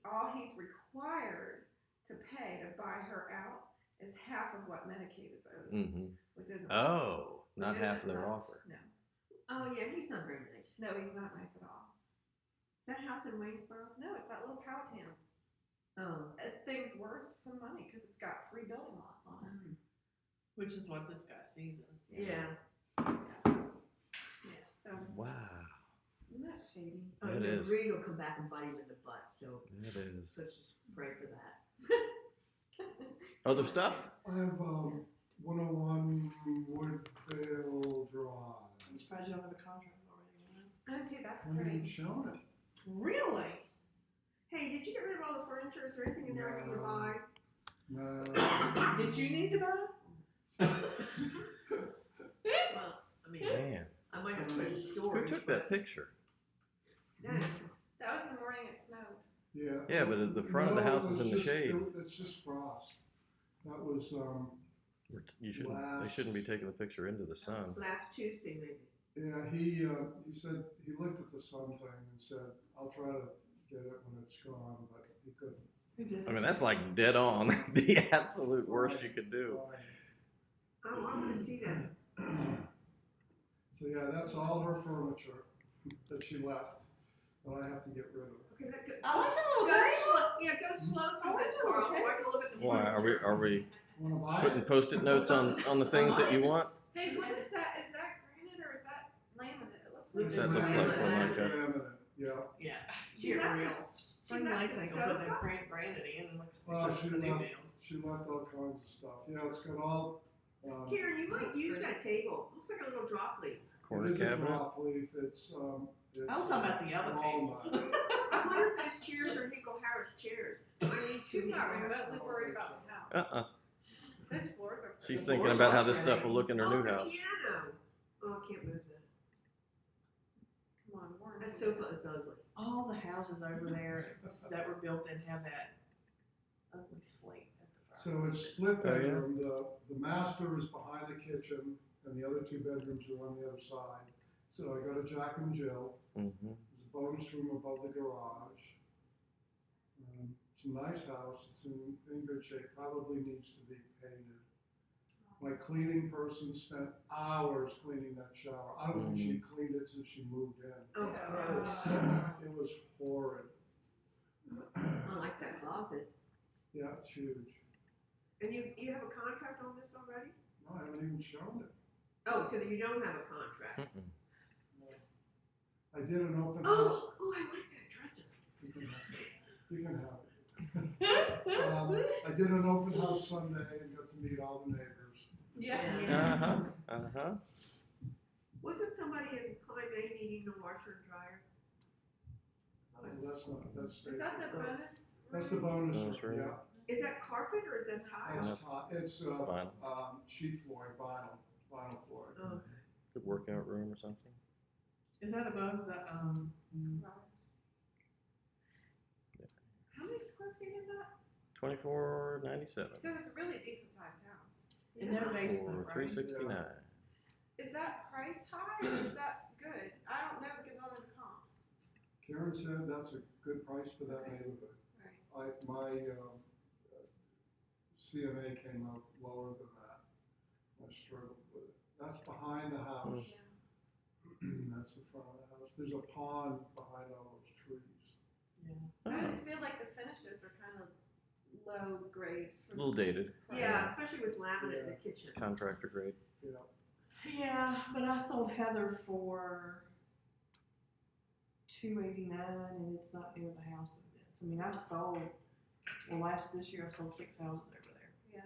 all he's required to pay to buy her out is half of what Medicaid is owed, Mm-hmm. which isn't Oh, which not half of isn't their much. offer. No, Oh yeah, he's not very nice. no, he's not nice at all. Is that house in Waynesboro? No, it's that little Powhatan. Oh. Thing's worth some money because it's got 3 building lots on it. Which is what this guy sees in. Yeah. So, Wow, isn't that shady? Oh, That the is. greed will come back and bite him in the butt. So that is. let's just pray for that. Other stuff? I have, 101 Woodville Drive. I'm surprised you don't have a contract already. Oh, dude, that's I haven't even great. shown it. Really? Hey, did you get rid of all the furniture? Is there anything in there I need to No. buy? No. Did you need to buy? Well, I mean, Man, I might have to put it in who storage. took that picture? Nice. That was the morning it snowed. Yeah. Yeah, but at the front of the No, it house is was in the just- shade. It's just frost. That was, You shouldn't. They shouldn't be taking the picture into the sun. Last Tuesday, maybe. yeah, he said, he looked at the sun thing and said, I'll try to get it when it's gone, but he couldn't. Who did? I mean, that's like dead on. The absolute worst you could do. Oh, I want to see that. So yeah, that's all her furniture that she left, that I have to get rid of. Okay, that go, Oh, that's a little go table. slow. Yeah, go slow Oh, through that's this, a little Carl, so I can look at the Why furniture. are we Wanna buy putting it? post-it notes on the things that you want? Hey, what is that? Is that granite or is that laminate? It looks like. Looks That looks like Formica. Laminate, yeah. Yeah. She Get left real. the- she Spring left Lake the ain't gonna put sofa? that granite in and looks Well, like it's a new build. she left all kinds of stuff. Yeah, it's got all, Karen, you might use that table. Looks like a little drop leaf. Corner it is a cabinet. drop leaf, it's, I was talking about the other table. walnut. I wonder if those chairs are Nickel Harris chairs. I need She's to- not remotely worried about the house. Those floors are. She's The thinking floors about are how this pretty. stuff will look in her Oh, new the house. piano. Oh, I can't move that. Come on, Warren. That sofa is ugly. All the houses over there that were built then have that ugly slate at the front. So it's split Oh, yeah? bedroom, the master is behind the kitchen, and the other two bedrooms are on the other side. So I got a Jack and Jill, Hmm. there's a bonus room above the garage. It's a nice house, it's in good shape, probably needs to be painted. My cleaning person spent hours cleaning that shower, I don't think she cleaned it since she moved in. Oh, gross. It was horrid. I like that closet. Yeah, it's huge. And you have a contract on this already? No, I haven't even shown it. Oh, so you don't have a contract. I did an open house. Oh, I like that dresser. You can have it. You can have it. I did an open house Sunday and got to meet all the neighbors. Yeah. Uh-huh. Wasn't somebody in Klein May needing a washer and dryer? That's not, that's Is state. that the bonus? That's the bonus Bonus room, room. yeah. Is that carpet or is that tile? It's top, it's, Fine. sheet flooring, vinyl flooring. Oh, Good workout room or something. Is that above the, How many square feet is that? 2497 So it's a really decent sized house. and no for basement, right? 369. Is that price high or is that good? I don't know because I'm in comps. Karen said that's a good price for that neighborhood. Right. My CMA came out lower than that. I struggled with it. That's behind the house. That's the front of the house. There's a pond behind all those trees. I just feel like the finishes are kind of low grade. A little dated. yeah, especially with laminate in the kitchen. Contractor grade. Yeah. Yeah, but I sold Heather for $289, and it's not near the house of this. I mean, I've sold, this year I sold 6 houses over there. Yeah.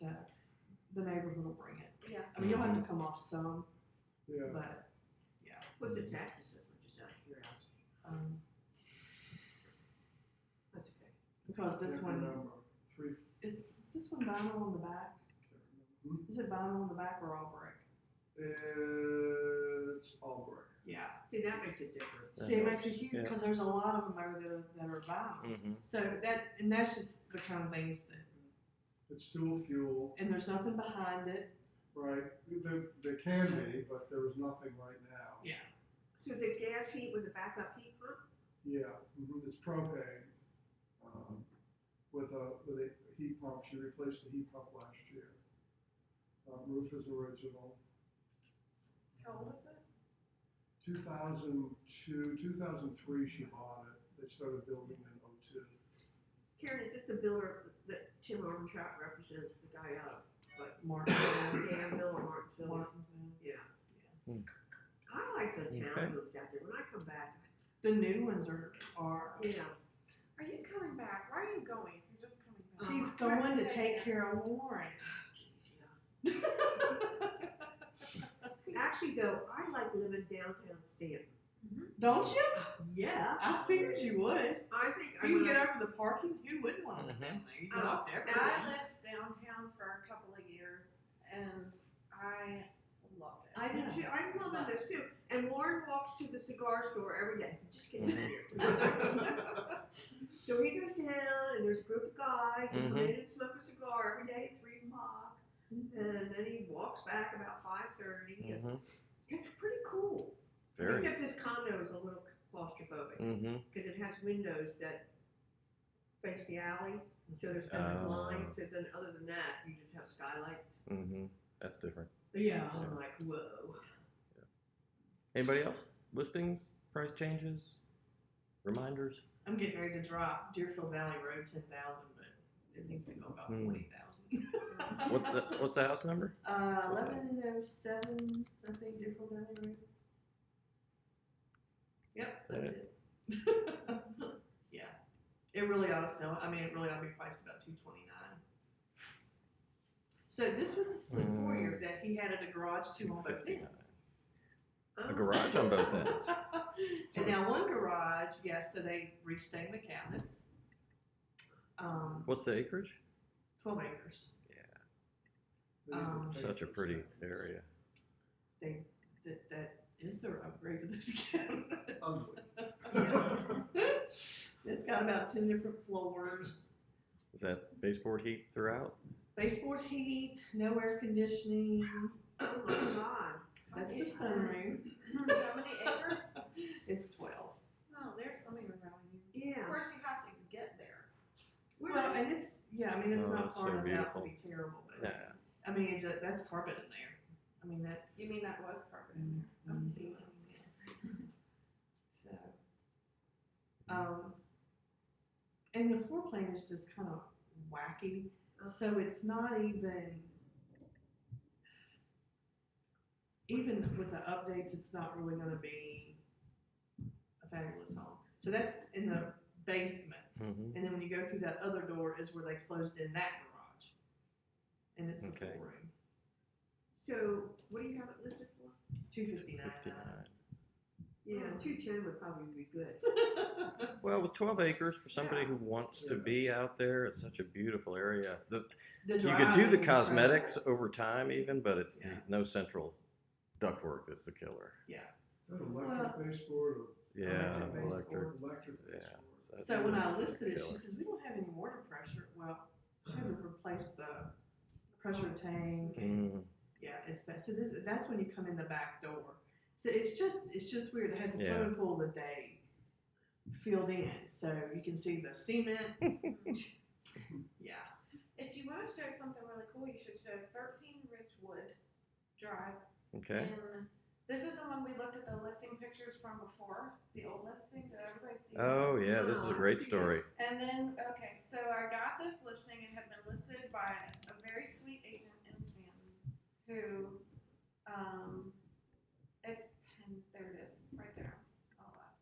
So the neighborhood will bring it. Yeah. I mean, you'll have to come off some, Yeah. but What's the tax assessment, just out of curiosity? That's okay. because this Can't one remember. is this one vinyl on the back. Hmm? Is it vinyl on the back or all brick? It's all brick. Yeah. See, that makes it different. That See, it makes it helps, huge yeah. because there's a lot of them over there that are vinyl. Mm-hmm. So that's just the kind of things that, It's dual fuel, and there's nothing behind it. right? There can be, but there is nothing right now. Yeah. So is it gas heat with a backup heat pump? Yeah, it's propane. With a heat pump, she replaced the heat pump last year. Roof is original. How old is it? 2002, 2003 she bought it. They started building in 02. Karen, is this the builder that Tim Armstrong represents, the guy out of Martin. Danville or Martinsville? Martinsville. Yeah. Hmm. I like the Okay. townhomes out there. When I come back, The new ones are yeah. Are you coming back? Why are you going? You're just coming She's going to take care of Warren. Actually, though, I like living downtown Stanton. Don't you? Yeah. I figured you would. I think If you can get over the parking, who wouldn't want to live down there? You go up And everything. I lived downtown for a couple of years, and I loved it. I do too. I'm loving this too. And Warren walks to the cigar store every day. So just get in here. So he goes down, and there's a group of guys that come in and smoke a cigar every day at 3:00, and then he walks back about 5:30. And it's pretty cool. Very. Except his condo is a little claustrophobic because it has windows that face the alley, so there's kind of Oh. blinds. So then, other than that, you just have skylights. That's different. Yeah, I'm like, whoa. Anybody else? Listings, price changes, reminders? I'm getting ready to drop Deerfield Valley Road 10,000, but it needs to go about 40,000. What's the house number? 1107, I think, Deerfield Valley Road. Yep, that's it. Yeah, it really ought to sell. I mean, it really ought to be priced about $229. So this was a split foyer that he had at a garage too on both ends. A garage on both ends. And now one garage, yeah, so they restained the cabinets. What's the acreage? 12 acres. Such a pretty area. That is their upgrade to those cabinets. Ugly. It's got about 10 different floors. Is that baseboard heat throughout? Baseboard heat, no air conditioning. Oh my God. That's the sunroom. How many acres? It's 12. No, there's something around you. Yeah. Of course, you have to get there. Well, and it's, yeah, I mean, it's Oh, not that's far so enough out beautiful. to be terrible, but Yeah. I mean, that's carpet in there. I mean, that's. You mean that was carpet in there? Mhm. So, and the floor plan is just kind of wacky. So it's not even with the updates, it's not really going to be a fabulous home. So that's in the basement. And then when you go through that other door is where they closed in that garage. And it's a Okay. full room. So, what do you have it listed for? $259. 59. Yeah, 210 would probably be good. Well, with 12 acres for somebody who wants to be out there, it's such a beautiful area. The You drive could do is the incredible. cosmetics over time even, but it's Yeah. no central ductwork that's the killer. Yeah. That electric baseboard or Yeah, Electric electric. electric Yeah. baseboard. That's So when I just listed it, killer. she says, we don't have any mortar pressure. Well, she had to replace the pressure tank and yeah, it's bad. So that's when you come in the back door. So it's just weird. It has a Yeah. swimming pool that they filled in. So you can see the cement. Yeah. If you want to show something really cool, you should show 13 Ridgewood Drive. Okay. And this is the one we looked at the listing pictures from before, the old listing. Did everybody see Oh, yeah, this is a No, great I see story. And then, okay, so I got this listing. It had been listed by a very sweet agent in Stanton who, there it is, right there, all that.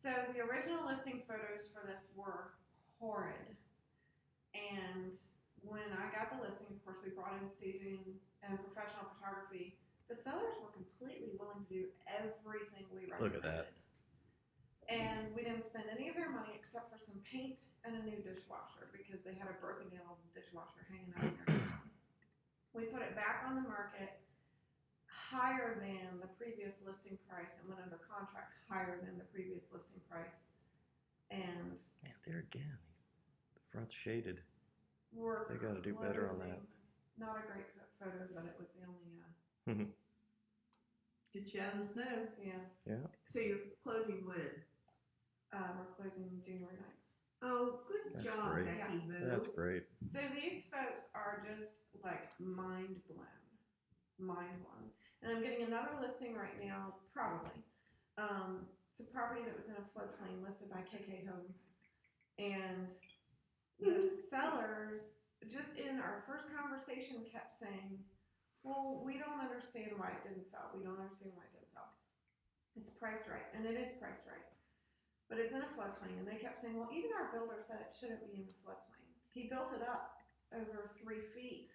So the original listing photos for this were horrid. And when I got the listing, of course, we brought in staging and professional photography. The sellers were completely willing to do everything we recommended. Look at that. And we didn't spend any of their money except for some paint and a new dishwasher because they had a broken down dishwasher hanging out in there. We put it back on the market higher than the previous listing price and went under contract higher than the previous listing price. And Man, there again, the front's shaded. we're They gotta do better on that. closing. Not a great photo, but it was the only, Get you out of the snow. yeah. So you're closing when? We're closing January 9th. Oh, good That's job, great. Becky Boo. That's great. So these folks are just like mind blown. And I'm getting another listing right now, probably. It's a property that was in a floodplain listed by KK Homes. And the sellers, just in our first conversation, kept saying, well, we don't understand why it didn't sell. We don't understand why it didn't sell. It's priced right, and it is priced right. But it's in a floodplain, and they kept saying, well, even our builder said it shouldn't be in the floodplain. He built it up over 3 feet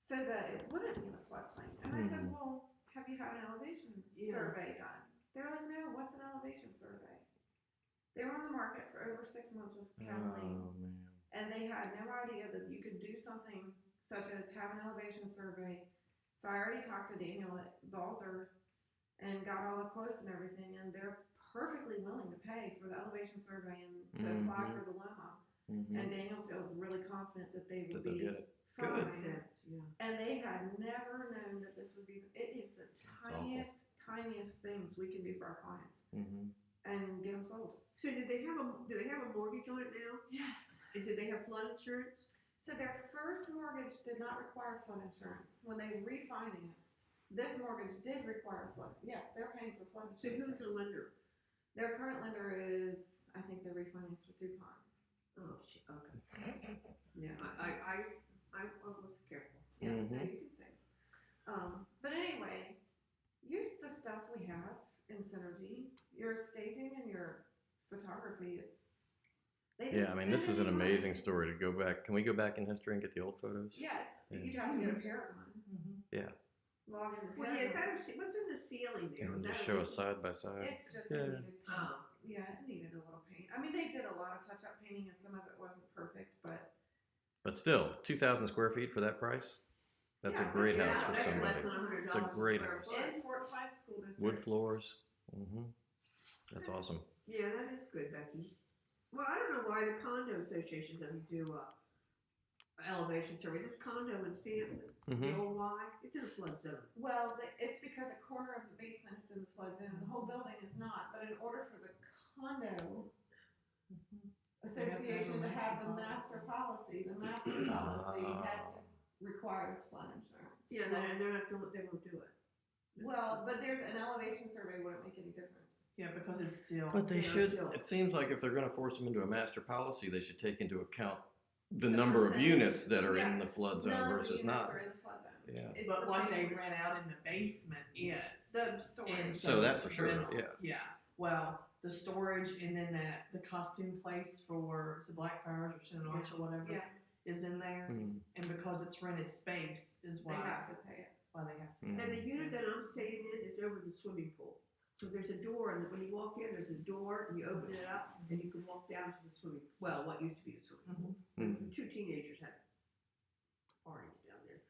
so that it wouldn't be in a floodplain. And I said, well, have you had an elevation survey done? They're like, no, what's an elevation survey? They were on the market for over 6 months with Kathleen, Oh, man. and they had no idea that you could do something such as have an elevation survey. So I already talked to Daniel at Balzer and got all the quotes and everything, and they're perfectly willing to pay for the elevation survey and to apply for the LOMA. And Daniel feels really confident that they That would they'll be get it. fine. Yeah. And they had never known that this was even, it is the awful. tiniest things we can do for our clients and get them sold. So do they have a mortgage on it now? Yes. And do they have flood insurance? So their first mortgage did not require flood insurance. When they refinanced, this mortgage did require flood. Yes, they're paying for flood So insurance. who's the lender? Their current lender is, I think they refinanced with DuPont. Oh, shit, okay. Yeah, I was careful. Yeah, Mhm. no, you can say. But anyway, use the stuff we have in Synergy. Your staging and your photography, they didn't Yeah, I mean, this spend is an any money. amazing story to go back. Can we go back in history and get the old photos? Yeah, Yeah. you'd have to get a Paragon. Yeah. Log in the Well, yeah, is Paragon. that what's in the ceiling there? And Is just that show a- us side by side. It's just Yeah. it needed paint. Oh. Yeah, it needed a little paint. I mean, they did a lot of touch-up painting, and some of it wasn't perfect, but But still, 2,000 square feet for that price? That's a Yeah, great Yeah, house for that's less somebody. than $100 It's a great square house. foot. in Fort White School District. Wood floors. That's awesome. Yeah, that is good, Becky. Well, I don't know why the condo association doesn't do elevation survey. This condo in Stanton, the old Y, it's in a flood zone. Well, it's because a corner of the basement is in the flood zone. The whole building is not. But in order for the condo association to have the master policy has to requires flood insurance. Yeah, they won't do it. Well, but there's an elevation survey wouldn't make any difference. Yeah, because it's still. But they Yeah, should, still. it seems like if they're gonna force them into a master policy, they should take into account the The number of percentage. units that are Yeah. in the flood zone None of the versus units not. are in the flood zone. Yeah. It's But the what they basement. rent out in the basement is. The storage. And So that for it's sure, rental. yeah. Yeah, well, the storage and then the costume place for the Blackfriars or Shinnecock or whatever Yeah, is in there. Hmm. And because it's rented space is they why, have to pay it. why they have to. Hmm. And the unit that I'm staying in is over the swimming pool. So there's a door, and when you walk in, there's a door, and you open it up, and you can walk down to the swimming, well, what used to be the swimming pool. Mhm. Two teenagers had parties down there.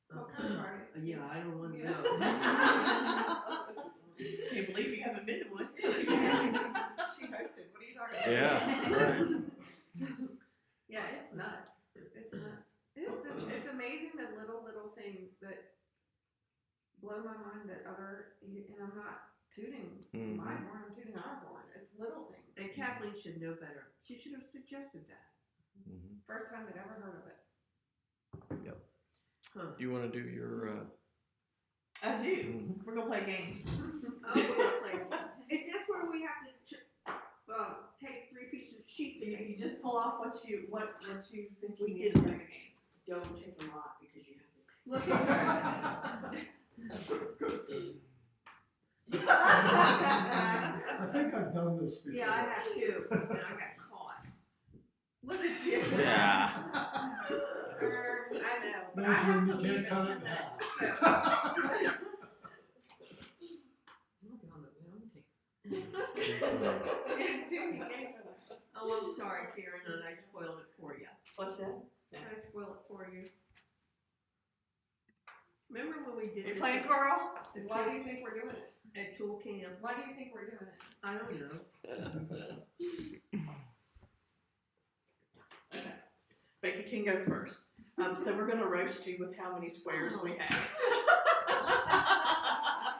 What kind of parties? Yeah, I don't want to Yeah. know. Can't believe you haven't been to one. She hosted. What are you talking about? Yeah, right. Yeah, it's nuts. It's nuts. It's amazing the little things that blow my mind that and I'm not tooting my Mhm. horn, I'm tooting our horn. It's little things. And Kathleen should know better. She should have suggested that. Mhm. First time they'd ever heard of it. Huh. Do you wanna do your, I do. Mhm. We're gonna play games. Oh, we're gonna play. Is this where we have to take 3 pieces of sheets and You just pull off what you think you We need did to play this. the game. don't take a lot because you have to. Look at I think I've done this before. Yeah, I have too, and I got caught. Look at you. Yeah. I know, but I have to Benjamin, you leave can't in cut 10 it minutes. Look on the round Yeah, Jimmy gave her that. Oh, I'm sorry, Karen, and I spoiled it for you. What's that? I spoiled it for you. Remember when we did You this playing Carl? at Why do Tool- you think we're doing it? at Tool Camp? Why do you think we're doing it? I don't know. Okay. Becky can go first. So we're gonna roast you with how many squares we have.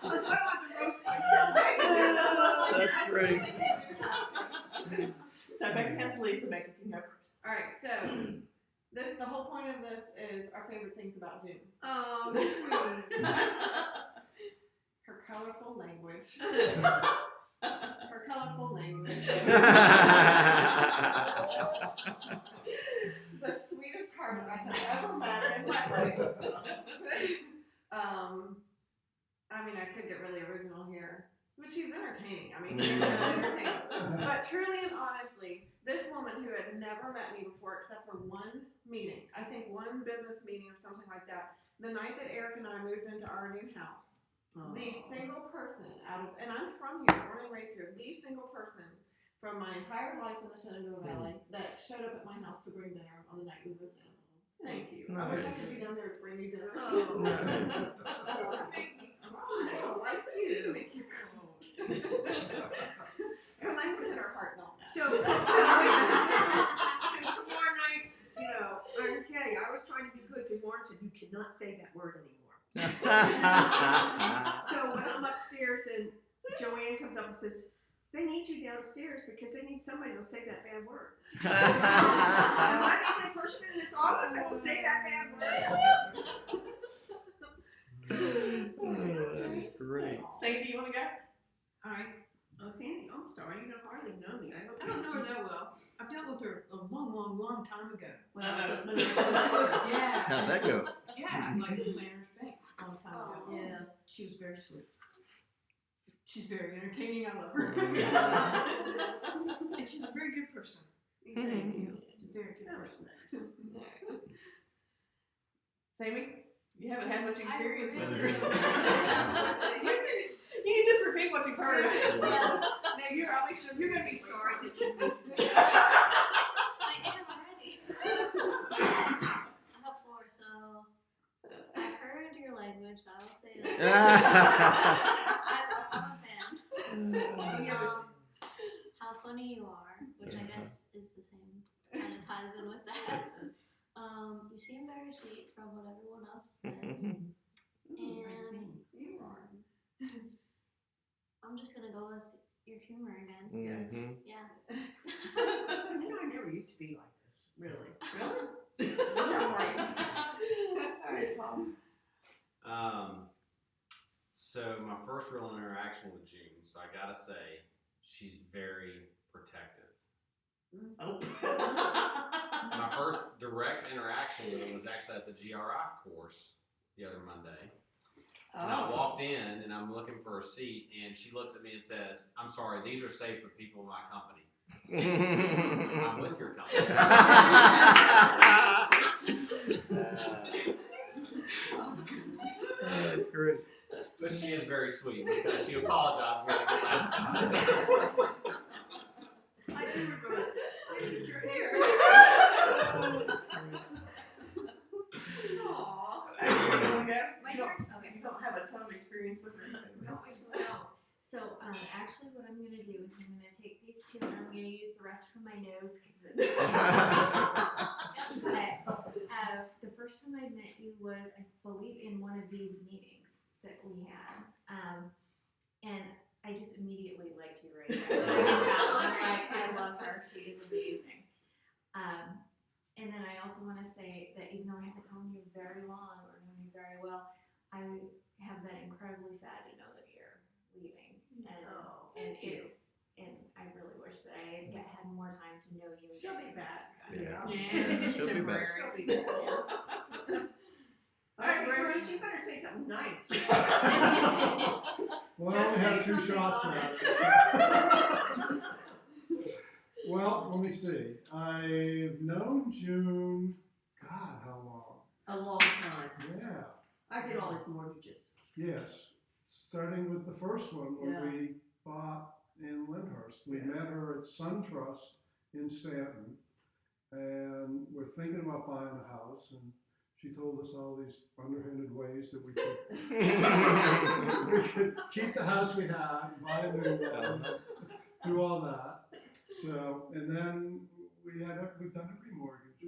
Because I want to roast myself. That's great. So Becky has to leave, so Becky can go first. All right, so the whole point of this is our favorite things about June. Oh, sweet. Her colorful language. Her colorful language. The sweetest heart I have ever met in my life. I mean, I could get really original here, but she's entertaining. I mean, she's really entertaining. But truly and honestly, this woman who had never met me before except for one meeting, I think one business meeting or something like that, the night that Eric and I moved into our new house, the single person and I'm from here, born and raised here, the single person from my entire life in the Shenandoah Valley that showed up at my house to bring dinner on the night we moved in. Thank you. I wish I could be down there to bring you dinner. Oh. Nice. Make me cry. Like you. Make you cry. Her language and her heart don't match. So tomorrow night, you know, I'm tell you, I was trying to be good because Warren said you cannot say that word anymore. So when I'm upstairs and Joanne comes up and says, they need you downstairs because they need somebody to say that bad word. Am I the only person in this office that will say that bad word? That is great. Sadie, you want to go? All right. Oh, Sandy, I'm sorry, you don't hardly know me. I hope I don't know her that well. I've dealt with her a long, long, long time ago. Yeah. How'd that go? Yeah, like the Planners Bank a long time ago. Oh. Yeah. She was very sweet. She's very entertaining. I love her. And she's a very good person. Thank you. She's a very good That was person. nice. Sammy, you haven't had much experience with really her. don't. You can just repeat what you've heard. Yeah. No, you're probably should. You're gonna be sorry that you missed me. I am already. I have 4, so I heard your language, so I'll say that. I'm a fan. Yeah, but- How funny you are, which I guess is the same, kind of ties in with that. You seem very sweet from what everyone else says. And You are. I'm just gonna go with your humor again. Mhm. Yeah. You know, I never used to be like this, really. Really? All right, Paul. So my first real interaction with June, so I gotta say, she's very protective. Oh. My first direct interaction with her was actually at the GRI course the other Monday. And I walked in and I'm looking for a seat and she looks at me and says, I'm sorry, these are safe for people in my company. I'm with your company. That's great. But she is very sweet because she apologized when I I do remember. I did your hair. Aw. You don't, Okay. you don't have a ton of experience with her. No, I don't. So, actually what I'm gonna do is I'm gonna take these 2 and I'm gonna use the rest from my nose because it's. But, the first time I met you was, I believe, in one of these meetings that we had. And I just immediately liked you right there. I love her. She is amazing. And then I also want to say that even though I haven't known you very long or known you very well, I have been incredibly sad to know that you're leaving. And I really wish that I had more time to know you. She'll be back. Yeah. It's She'll be back. temporary. All right, Grace, you better say something nice. Well, I only have 2 shots at it. Well, let me see. I've known June, God, how long? A long time. Yeah, I did all his mortgages. yes. Starting with the first one when Yeah. we bought in Lyndhurst. We met her at SunTrust in Stanton, and we're thinking about buying a house, and she told us all these underhanded ways that we could keep the house we had, buy a new one, do all that. So, and then we've done a remortgage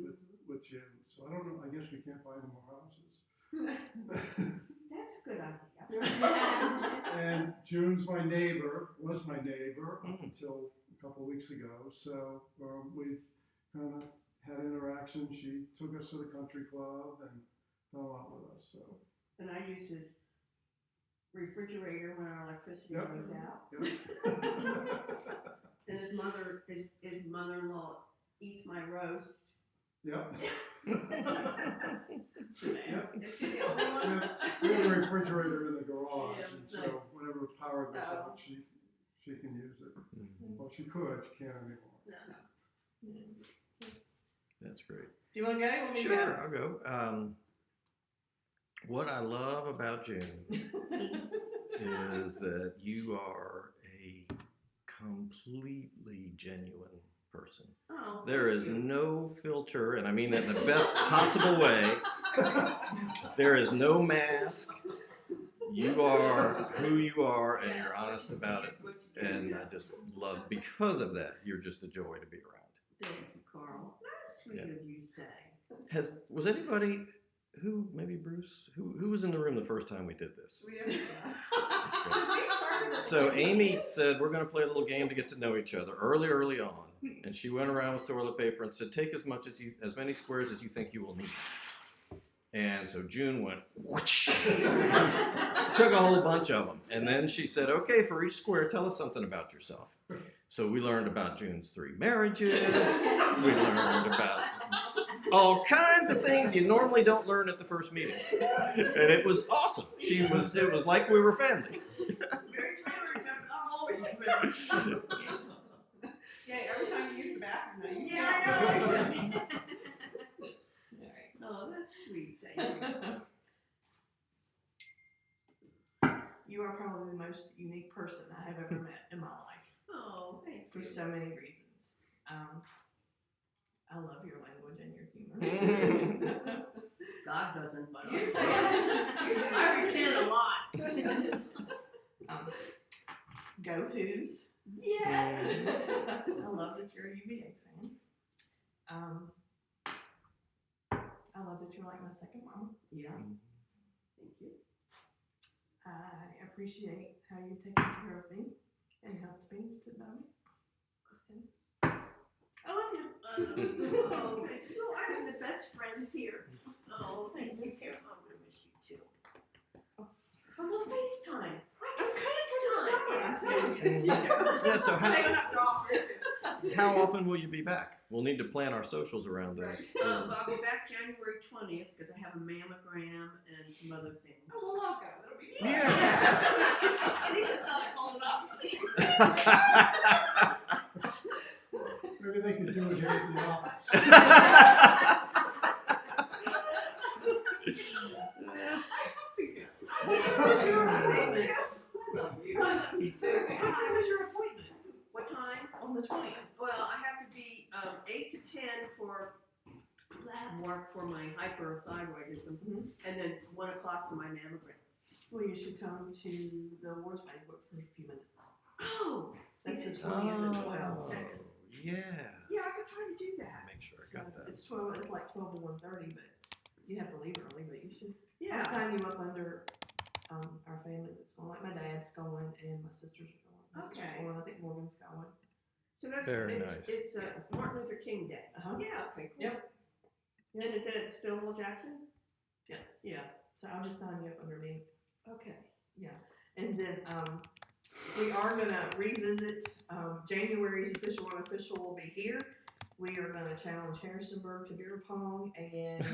with Jim. So I don't know, I guess we can't buy any more houses. That's a good idea. And June's my neighbor, was my neighbor up until a couple weeks ago. So we've kind of had interaction. She took us to the country club and done a lot with us. So. And I use his refrigerator when our electricity Yep. goes out. Yep. And his mother-in-law eats my roast. Yep. Yep. Is she the only one? We have a refrigerator in the garage, Yeah, and it's so nice. whenever power goes Oh. out, she can use it. Well, she could, she can't anymore. No. That's great. Do you want to go? You want me to Sure, I'll go. What I love about June is that you are a completely genuine person. Oh, There thank is you. no filter, and I mean that in the best possible way. There is no mask. You are who you are, and you're honest about it. And I just love, because of that, you're just a joy to be around. Thank you, Carl. That's sweet Yeah. of you to say. Was anybody maybe Bruce, who was in the room the first time we did this? So Amy said, we're going to play a little game to get to know each other early on. And she went around with toilet paper and said, take as many squares as you think you will need. And so June went, whoosh, took a whole bunch of them. And then she said, okay, for each square, tell us something about yourself. So we learned about June's 3 marriages. We learned about all kinds of things you normally don't learn at the first meeting. And it was awesome. It was like we were family. Very transparent. I'll always remember. Yeah, every time you use the bathroom, though, you Yeah, I know. Alright. Oh, that's sweet. Thank you. You are probably the most unique person I have ever met in my life Oh, thank for you. so many reasons. I love your language and your humor. God doesn't, but You I say- I repent a lot. Go Who's. Yeah. I love that you're a UVA fan. I love that you're like my second mom. Yeah. Thank you. I appreciate how you've taken care of me and helped me and stood by me. And I love you. Oh, thank you. Oh, I have the best friends here. Oh, thank you. I'm gonna miss you too. Oh, well, FaceTime. I'm telling you. Yeah, so Saving up to offer it. how often will you be back? We'll need to plan our socials around those. I'll be back January 20th because I have a mammogram and some other things. Oh, well, I'll go. It'll be fun. Yeah. At least it's not a colonoscopy. Maybe they could do it here at the office. What time is your appointment? What time? on the 20th. Well, I have to be 8 to 10 for lab work for my hyperthyroidism, and then 1 o'clock for my mammogram. Well, you should come to the awards banquet for a few minutes. Oh, That's the is it 20th and Oh, 12th. yeah. yeah, I could try to do that. Make sure I got that. It's 12. It's like 12 to 1:30, but you have to leave early. But you should. Yeah. I'll sign you up under our family that's going. Like my dad's going and my sisters are going. My sister's Okay. going. I think Morgan's going. So that's Very it's, nice. It's Martin Luther King Day. Uh-huh. Yeah. Okay. Cool. Yep. And is it at Stonewall Jackson? Yeah. Yeah. So I'll just sign you up under me. Okay. And then we are gonna revisit January's official and unofficial will be here. We are gonna challenge Harrisonburg to beer pong and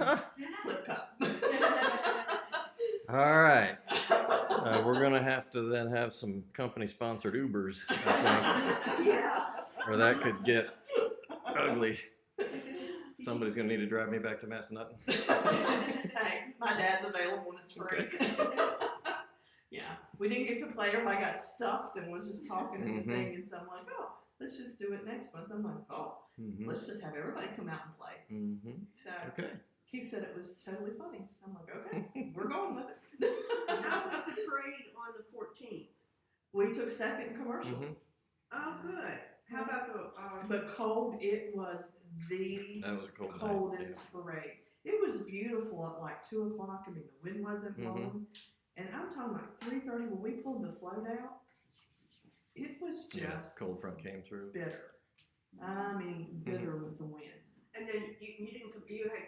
flip cup. All right. We're going to have to then have some company-sponsored Ubers, I Yeah. think, or that could get ugly. Somebody's going to need to drive me back to Massanutten. Hey, my dad's available and it's free. Yeah, we didn't get to play. Everybody got stuffed and was just talking and Mhm. the thing. And so I'm like, oh, let's just do it next month. I'm like, oh, Mm-hmm. let's just have everybody come out and play. Mm-hmm. So Okay. Keith said it was totally funny. I'm like, okay, we're going with it. How was the parade on the 14th? We took second commercial. Mm-hmm. Oh, good. How about the? The cold, it was the That was a cold night. coldest parade. It was beautiful at like 2 o'clock. I mean, the wind wasn't blowing. And I'm talking like 3:30 when we pulled the float out. It was Yeah, just cold front came through. bitter. I mean, bitter with the wind. And then you didn't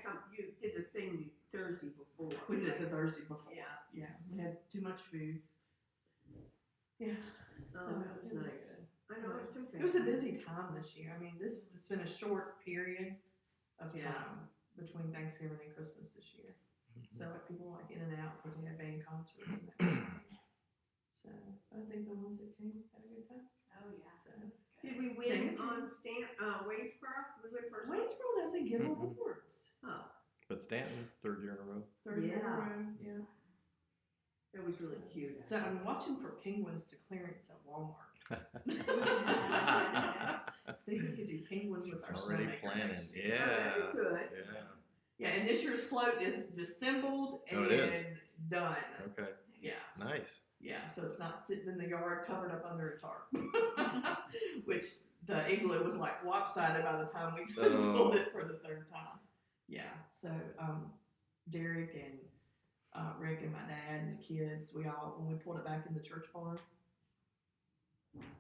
come. You did the thing Thursday before. We did it the Thursday before. Yeah. Yeah, we had too much food. Yeah. Oh, so that was it nice. good. I know it's so It was a busy time this year. I mean, it's been a short period of Yeah. time between Thanksgiving and Christmas this year. So like people like in and out because they had band concerts and that kind of thing. So I think the ones that came had a good time. Oh, yeah. So, Did we Same win on Waynesboro? We went first. Waynesboro doesn't give Mm-mm. awards. Oh, But Stanton, 3rd year in a row. Third year in a Yeah. row, yeah. that was really cute. So I'm watching for penguins to clearance at Walmart. I think we could do penguins with our She's already snowmaker planning. next year. Yeah. You could. Yeah. Yeah, and this year's float is disassembled Oh, and it is? done. Okay. Yeah, Nice. yeah. So it's not sitting in the yard covered up under a tarp, which the igloo was like lopsided by the time we pulled it for the 3rd time. Yeah. So Derek and Rick and my dad and the kids, we all when we pulled it back in the church barn,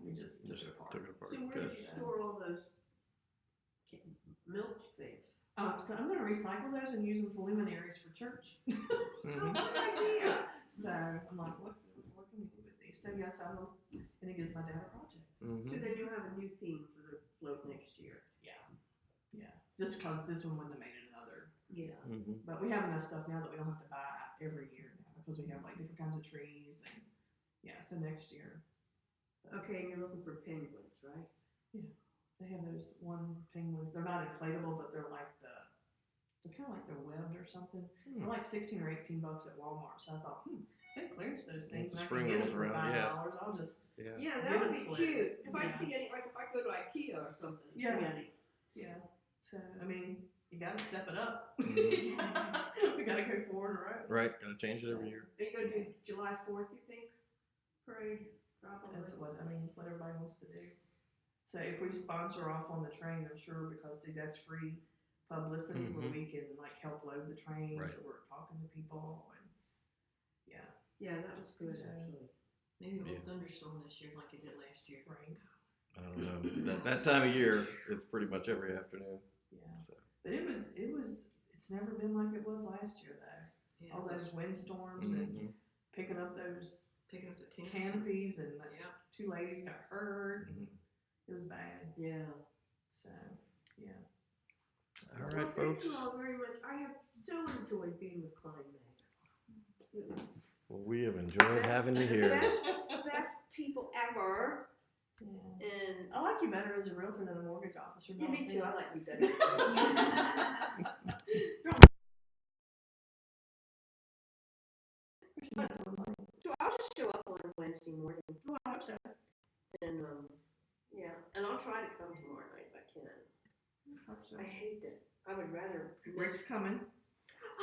we just took it apart. Took it apart. So where Good. did you store all those milk things? So I'm gonna recycle those and use them for luminaries for church. Mhm. Good idea. So I'm like, what can we do with these? So yes, I will, and it gives my dad a project. So Mhm. then you'll have a new theme for the float next year. Yeah, just because this one wouldn't have made it another. Yeah. Mhm. But we have enough stuff now that we don't have to buy every year now because we have like different kinds of trees and yeah. So next year Okay, and you're looking for penguins, right? they have those one penguins. They're not inflatable, but they're like they're kind of like they're webbed or something. They're like $16 or $18 at Walmart. So I thought, they clearance those things. Once the And I spring can get rolls them for around, yeah. $5. I'll just Yeah. Yeah, Get that would a be sled. cute. If I Yeah. see any, like if I go to IKEA or something, and Yeah. see any. yeah. So I mean, you got to step it up. Mhm. We got to go forward and right. Right. Gotta change it every year. Are you gonna do July 4th, you think? Parade, probably. That's what everybody wants to do. So if we sponsor off on the train, I'm sure because see that's free publicity where Mhm. we can like help load the train. Right. So we're talking to people and yeah, Yeah, that was good, So- actually. Maybe it Yeah. won't thunderstorm this year like it did last year. rain. I don't know. That time of year, it's pretty much every afternoon. Yeah, So. but it's never been like it was last year though. Yeah, All those windstorms and Mhm. picking up those picking up the tents. canopies and the Yeah. 2 ladies got hurt. Mhm. It was bad. Yeah. So yeah. All Well, right, thank folks. you all very much. I have so enjoyed being with Klein Mag. It was Well, we have enjoyed having you here. best people ever. Yeah. And I like you better as a realtor than a mortgage officer. yeah, no me too. I offense. like you better. So I'll just show up on a Wednesday morning. Well, I hope so. And yeah, and I'll try to come tomorrow night if I can. Hope so. I hate that. I would rather. Rick's coming.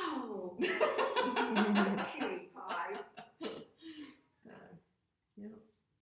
Oh, cutie.